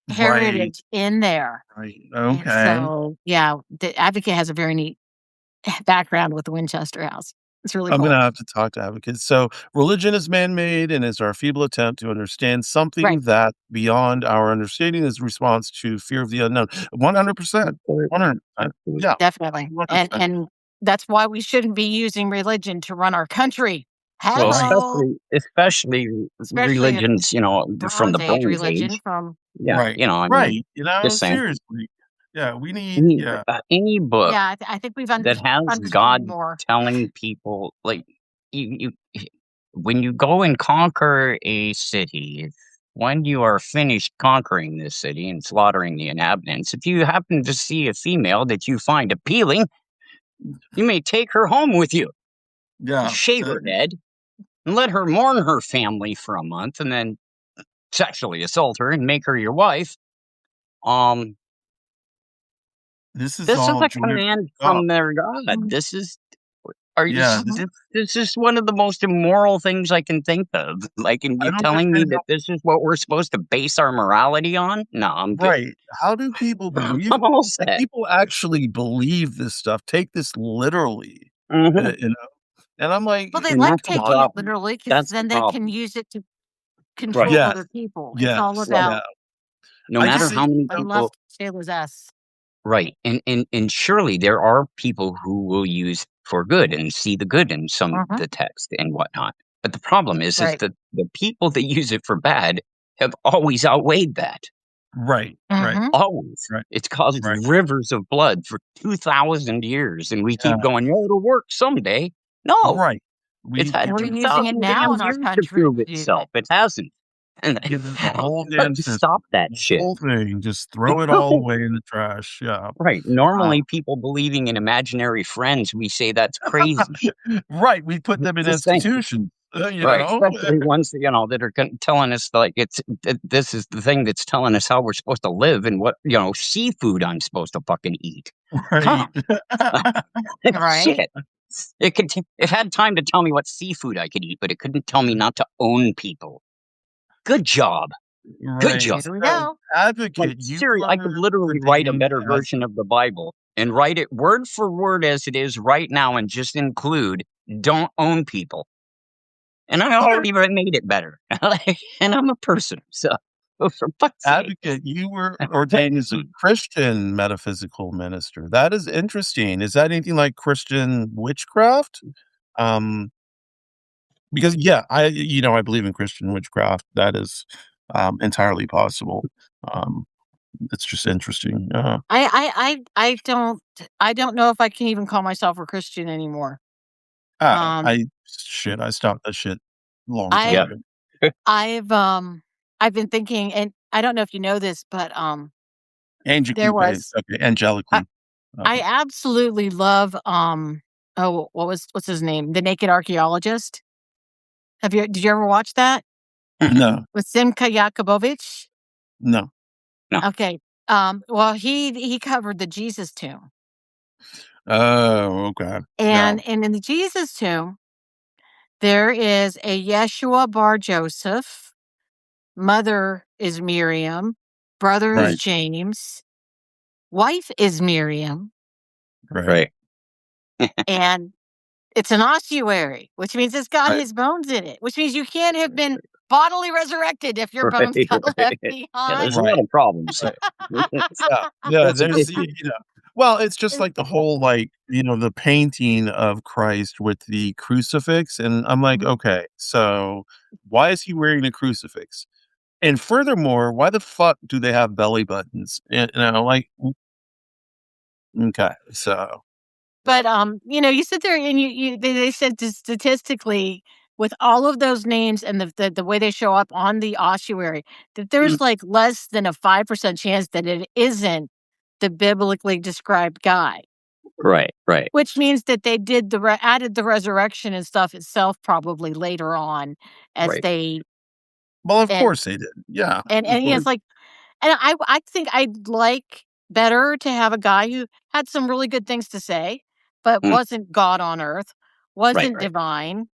right, heritage in there. right, And okay. so, yeah, the Advocate has a very neat background with the Winchester House. It's really I'm cool. gonna have to talk to advocates. So, religion is man-made and is our feeble attempt to understand something Right. that beyond our understanding is a response to fear of the unknown. 100%, Absolutely. 100%. Absolutely. Yeah, Definitely. 100%. And that's why we shouldn't be using religion to run our country. Well, Right, Hello. especially Especially a religions, from the Bronze Age Bronze religion Age. from Yeah, right, I mean, right, you know, just saying. seriously. Yeah, we need yeah, Any book yeah, I think we've that has understood God more. telling people, like, you when you go and conquer a city, when you are finished conquering this city and slaughtering the inhabitants, if you happen to see a female that you find appealing, you may take her home with you, yeah, shave her head, and let her mourn her family for a month, and then sexually assault her and make her your wife. Um, this is this is all a joy command God. from their God. This is Are you Yeah, s this this is one of the most immoral things I can think of. Like, and I you don't telling me understand that how this is what we're supposed to base our morality on? No, I'm good. right, how do people believe I'm all like, set. people actually believe this stuff, take this literally, Mhm. you know? And I'm like, Well, they And like that's the taking it problem. literally because That's the then they can problem. use it to Right, control yes, other people. It's all yes, right. yeah. about No I matter just lust, how many you know people. lust, Shayla's S. Right, and surely there are people who will use for good and see the good in some Uh-huh. the text and whatnot. But the problem is Right. that the people that use it for bad have always outweighed that. right, right, Mm-hmm. Always. right, It's caused right, rivers of blood for 2,000 years, and we keep yeah, going, "Oh, it'll work someday." No, right. it's We had And we're we using it 2,000 now damn in our years to country prove to do that. itself. It hasn't. And Get the whole damn system, stop that the shit. whole thing, just throw it all away in the trash, yeah. Right. Normally, people believing in imaginary friends, we say that's crazy. Right, we put them in Just saying. institutions, you Right. know? Especially ones that, that are telling us like this is the thing that's telling us how we're supposed to live and what, seafood I'm supposed to fucking eat. Huh. Right. Right. Shit. It had time to tell me what seafood I could eat, but it couldn't tell me not to own people. Good job. Good Right, job. Here we so, go. Like, advocate, you Siri, I could were literally write a ordained better as version of the Bible and write it word for word as it is right now and just include don't own people. And I already made it better. And I'm a person. So, for fuck's sake. advocate, you were ordained as a Christian metaphysical minister. That is interesting. Is that anything like Christian witchcraft? Um, because yeah, I believe in Christian witchcraft. That is entirely possible. Um, it's just interesting. I don't know if I can even call myself a Christian anymore. Um, I stopped that shit a long time I Yeah. ago. I've been thinking, and I don't know if you know this, but there Anglically based, was okay, I, angelically. I Uh, absolutely love oh, what's his name? The Naked Archaeologist. Did you ever watch that no, with Simka Yakubovich? no. No. Okay. Well, he covered the Jesus tomb, Oh, okay. Yeah, and in the Jesus tomb there is a Yeshua bar Joseph. Mother is Miriam. Brother is right, James. Wife is Miriam, right, Right. and it's an ossuary, which means it's got right, his bones in it, which means you can't have been bodily resurrected if your Right. bones got left Right. Yeah, behind. there's a lot right, of problems. right. Yeah, yeah, That's a there's, big well, it's just like the whole, like, the painting of Christ with the crucifix, and I'm like, Mhm. "Okay, so why is he wearing a crucifix? And furthermore, why the fuck do they have belly buttons?" Like, okay, so, yeah, But you sit there and they said statistically, with all of those names and the way they show up on the ossuary, that mm, there's like less than a 5% chance that it isn't the biblically described guy. right. Right. Which means that they did added the resurrection and stuff itself probably later on as Right. they well, of and course they did. Yeah, of and course. it's like, and I think I'd like better to have a guy who had some really good things to say, but Mm, wasn't God on earth, right. wasn't Right. divine,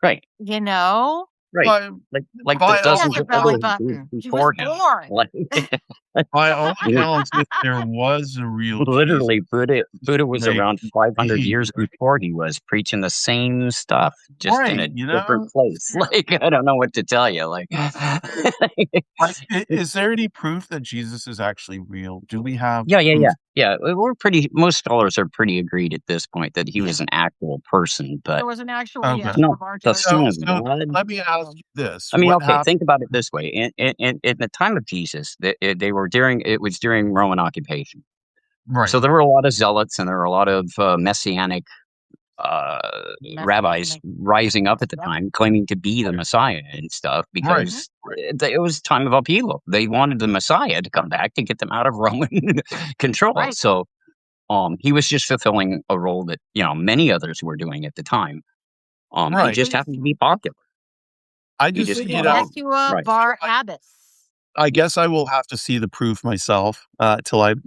Right. you know? Right. By Like the by He all has dozens a of belly others accounts button. He was before him. born. Like, by all accounts, if there was a real Jesus, literally, Buddha was like, around 500 he years before he was preaching the same stuff, just in right, a different place. Yeah. Like, I don't know what to tell you. Like, Like, is there any proof that Jesus is actually real? Do we have yeah, yeah, proof? yeah, yeah. Most scholars are pretty agreed at this point that he Yeah. was an actual person, but There was an actual Okay. Yeshua not bar the Joseph. Son So of so God. let me ask Um, you this, I mean, what okay, happened? think about it this way. In the time of Jesus, it was during Roman occupation. Right, So there were a lot of zealots and there were a lot of messianic uh, rabbis Messianic. rising up at the Yep. time, claiming to be the Messiah and stuff, right, Mhm. because right, it was a time of upheaval. They wanted the Messiah to come back to get them out of Roman control. Right. So he was just fulfilling a role that many others were doing at the time. He right. just Who's happened to be popular. I He just, just who's wanted Yeshua right. bar I Abbas? I guess I will have to see the proof myself, till and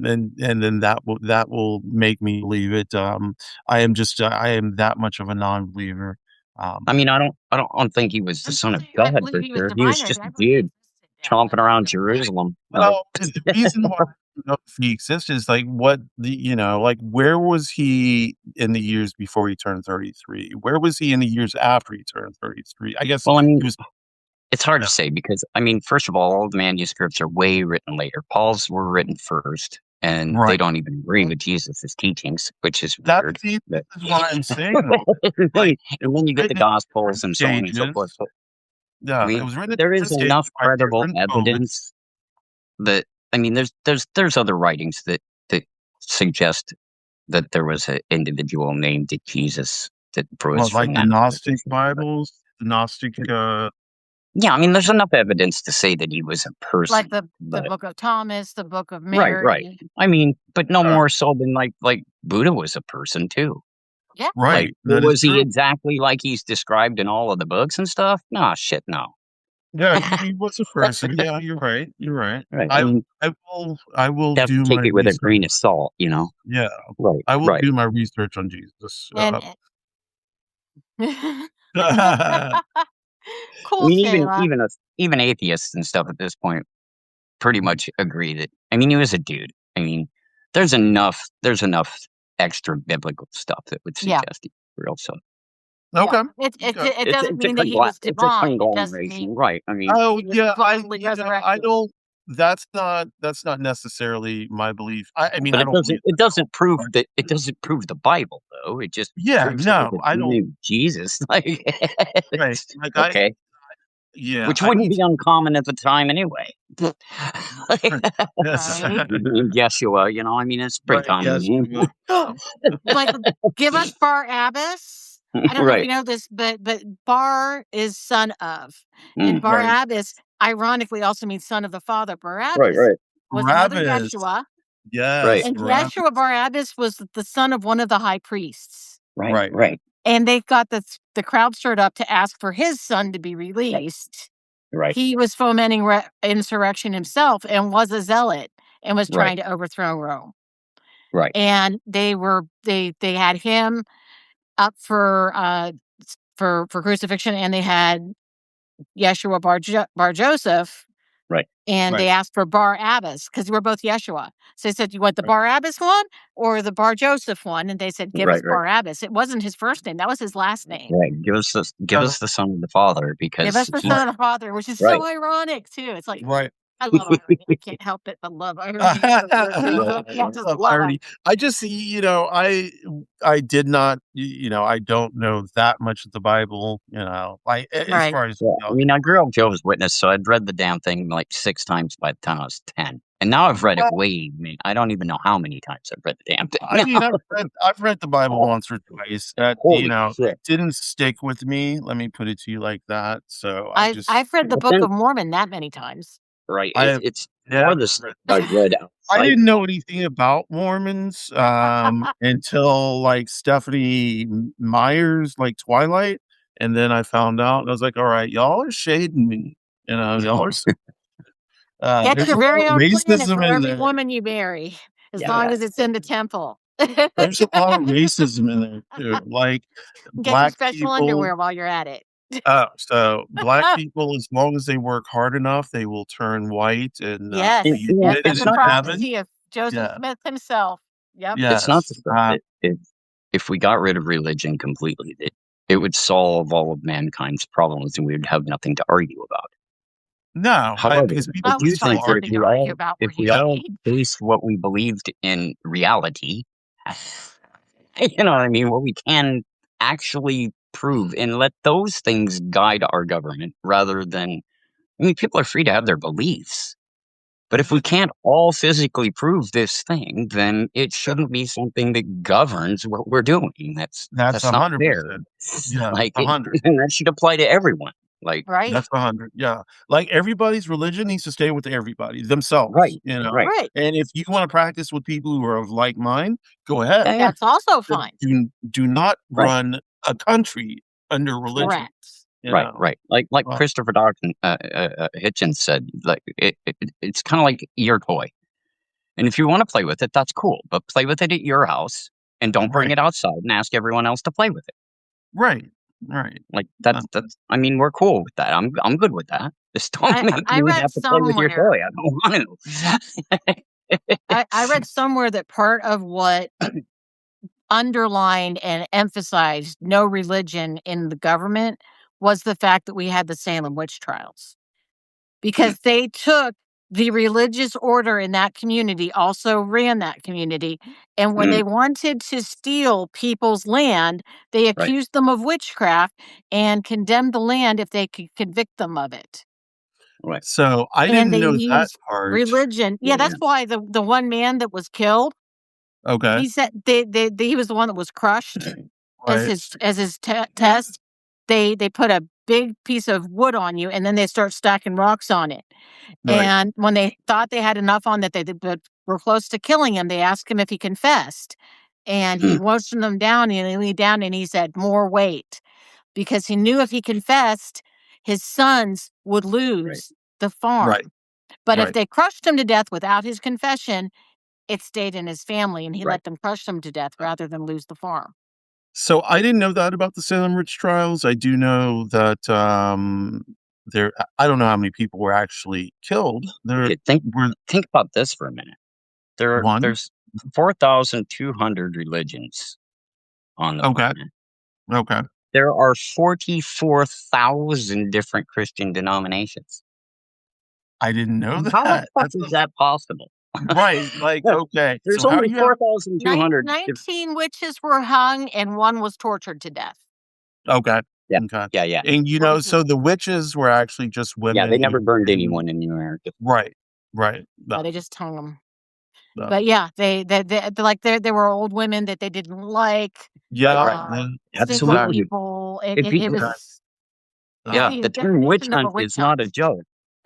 then that will make me believe it. I am that much of a non-believer. I Um, mean, I don't think he was the I'm not son of saying I God believe for he was sure. He was divine or just anything. a I believe he dude existed. Yeah, chomping but around right. Jerusalem. Well, the reason why I don't know if he exists is like like where was he in the years before he turned 33? Where was he in the years after he turned 33? I guess Well, I mean, he was it's hard yeah, to say because, I mean, first of all the manuscripts are way written later. Paul's were written first, and they right. don't even agree with Jesus' teachings, which is That's weird. see, But this is what I'm saying though. and Like then you get the written at Gospels different and so on and so forth. stages. But I Yeah, it mean, was written at there is different stages enough by credible different poets. evidence that I mean, there's other writings that suggest that there was an individual named Jesus that rose Well, like from the that. Gnostic Bibles, the Gnostic, Yeah, I mean, there's enough evidence to say that he was a person. Like the but Book of Thomas, the Book of right. Mary. I mean, but no Sure. more so than like Buddha was a person too. Yeah. Right. Like, That is was he true. exactly like he's described in all of the books and stuff? No, shit, no. Yeah, he was a person. Yeah, you're right. You're right. Right. I mean, I will have to do take my it with a research. grain of salt, you know? Yeah, Right. I will do my research on Jesus. And I cool, mean, Shayla. even atheists and stuff at this point pretty much agree that. I mean, he was a dude. I mean, there's enough extra biblical stuff that would Yeah. suggest he's real. So Okay. It doesn't mean that he was it's a divine. It doesn't conglomeration, mean right? I mean, Oh, he was yeah, bodily I resurrected. don't that's not necessally my belief. I mean, but I don't believe it that. doesn't prove that it doesn't prove the Bible though. It just Yeah, proves that no, there's I a dude don't. named Jesus, like Right. Like, okay, yeah, which wouldn't be uncommon at the time anyway. right. Yes. Right. Yeshua, you know, I mean, it's a pretty Right, common yes. name. Like, give us Barabbas. I don't know if you Right. know this, but Bar is son of, and Right. Barabbas ironically also means son of the father. Right, Barabbas was another Barabbas. Yeshua, Yes, and Barabbas. Yeshua Barabbas was the son of one of the high priests. Right. And they got the crowd stirred up to ask for his son to be released. Right. He was fomenting insurrection himself and was a zealot and was trying to overthrow Rome. Right. And they had him up for crucifixion, and they had Yeshua Bar Joseph. Right. And they asked for Barabbas because they were both Yeshua. So they said, "You want the Barabbas one or the Bar Joseph one?" And they said, "Give us Barabbas." It wasn't his first name; that was his last name. Right. Give us the son of the father, because Give us the son of the father, which is so ironic too. It's like, Right. I love irony. I can't help it but love irony. I can't just love it. I just, you know, I did not, you know, I don't know that much of the Bible, you know, like as far as, Yeah. I mean, I grew up Jehovah's Witness, so I'd read the damn thing like 6 times by the time I was 10. And now I've read it I don't even know how many times I've read the damn thing. I mean, I've read the Bible once or twice. That, you know, shit. it didn't stick with me. Let me put it to you like that. So I've read the Book of Mormon that many times. Right. It's Yeah. more the stuff I've read I outside. didn't know anything about Mormons until like Stephanie Meyer's like Twilight, and then I found out, and I was like, "All right, y'all are shading me," you know, y'all are. Get There's your a lot very of own planet racism for in every there. woman you marry, as long as it's in the temple. There's a lot of racism in there too. Like Get your black special people. underwear while you're at it. So black people, as long as they work hard enough, they will turn white and Yes, be that's admitted the into heaven. prophecy of Joseph Yeah. Smith himself. Yep. It's not Yes. to say that if we got rid of religion completely, that it would solve all of mankind's problems and we would have nothing to argue about. No, However, because I people do still think that argue. if we all based what we believed in reality, you know what I mean, what we can actually prove, and let those things guide our government rather than, I mean, people are free to have their beliefs. But if we can't all physically prove this thing, then it shouldn't be something that governs what we're doing. That's not 100%. fair. Yeah, Like, 100. and that should apply to everyone. Like, Right. That's 100. Yeah, like everybody's religion needs to stay with everybody themselves. right, You know, right, and if you want to practice with people who are of like mind, go ahead. yeah, That's also But fine. do not Right. run a country under religion. Correct. You right, know? right. Like Christopher Dawson Hitchens said, like it's kind of like your toy, and if you want to play with it, that's cool. But play with it at your house, and don't bring Right. it outside and ask everyone else to play with it. Right. Like that's I mean, we're cool with that. I'm good with that. Just don't make I me read have to play with your somewhere. toy. I don't want to. I read somewhere that part of what underlined and emphasized no religion in the government was the fact that we had the Salem witch trials, because they took the religious order in that community, also ran that community, and when they wanted to steal people's land, they accused them of witchcraft and condemned the land if they could convict them of it. Right. So I And didn't they know that used part. religion. Yeah, that's why the one man that was killed, Okay. he said he was the one that was crushed as Right. his test. They put a big piece of wood on you, and then they start stacking rocks on it. Right. And when they thought they had enough on that they were close to killing him, they asked him if he confessed. And he motioned them down, and he leaned down and he said, "More weight," because he knew if he confessed, his sons would lose the farm. Right. But if Right. they crushed him to death without his confession, it stayed in his family, and he let them crush him to death rather than lose the farm. So I didn't know that about the Salem witch trials. I do know that there. I don't know how many people were actually killed. There Okay, were think about this for a minute. one. There's 4,200 religions on the Okay. planet. Okay. There are 44,000 different Christian denominations. I didn't know How the that. fuck That's is that possible? right. Like, okay. There's So how do only you have? 4,200. 19 witches were hung, and one was tortured to death. Okay. Yeah, Okay. yeah. And so the witches were actually just Yeah, women they never burned who anyone in America. right. Right. No, they just hung them. No. But yeah, they like there were old women that they didn't like. Yeah. Single Absolutely. people. If It you- was. Yeah, the the term witch definition of a hunt witch is not a hunt. joke.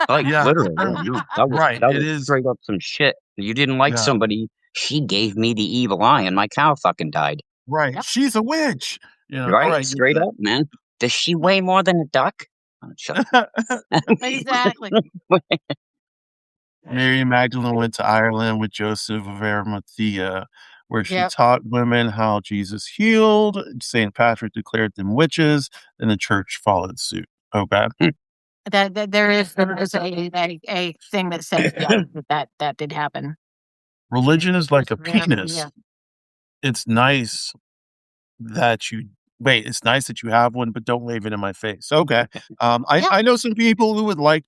Like Yeah. literally, no, that Right. It was is. straight up some shit. You didn't like Yeah. somebody, she gave me the evil eye, and my cow fucking died. Right. Yep. She's a witch. All Right? right. Straight up, man. Does she weigh more than a duck? Oh, shut up. Exactly. Mary Magdalene went to Ireland with Joseph of Arimathea, where she Yep. taught women how Jesus healed. St. Patrick declared them witches, and the church followed suit. Okay. That there is a thing that says that did happen. Religion is like a Yeah. penis. It's nice that you wait. It's nice that you have one, but don't wave it in my face. Okay. I know some people who would like.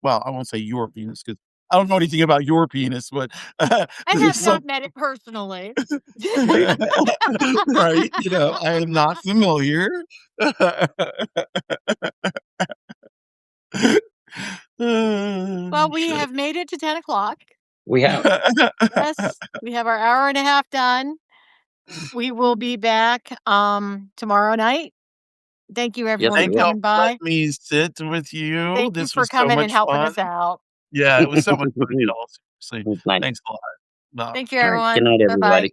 Well, I won't say your penis because I don't know anything about your penis, but I there's have not met it personally. right. I am not familiar. Well, we have made it to 10 o'clock. We have. Yes, we have our hour and a half done. We will be back tomorrow night. Thank you, everyone, Thank for y'all coming for by. letting me sit with you. Thank you This for was so coming and much helping fun. us out. Yeah, it was so much fun, y'all. Seriously. It's nice. Thanks a lot. Thank you, All right. everyone. Good night, Bye-bye. everybody.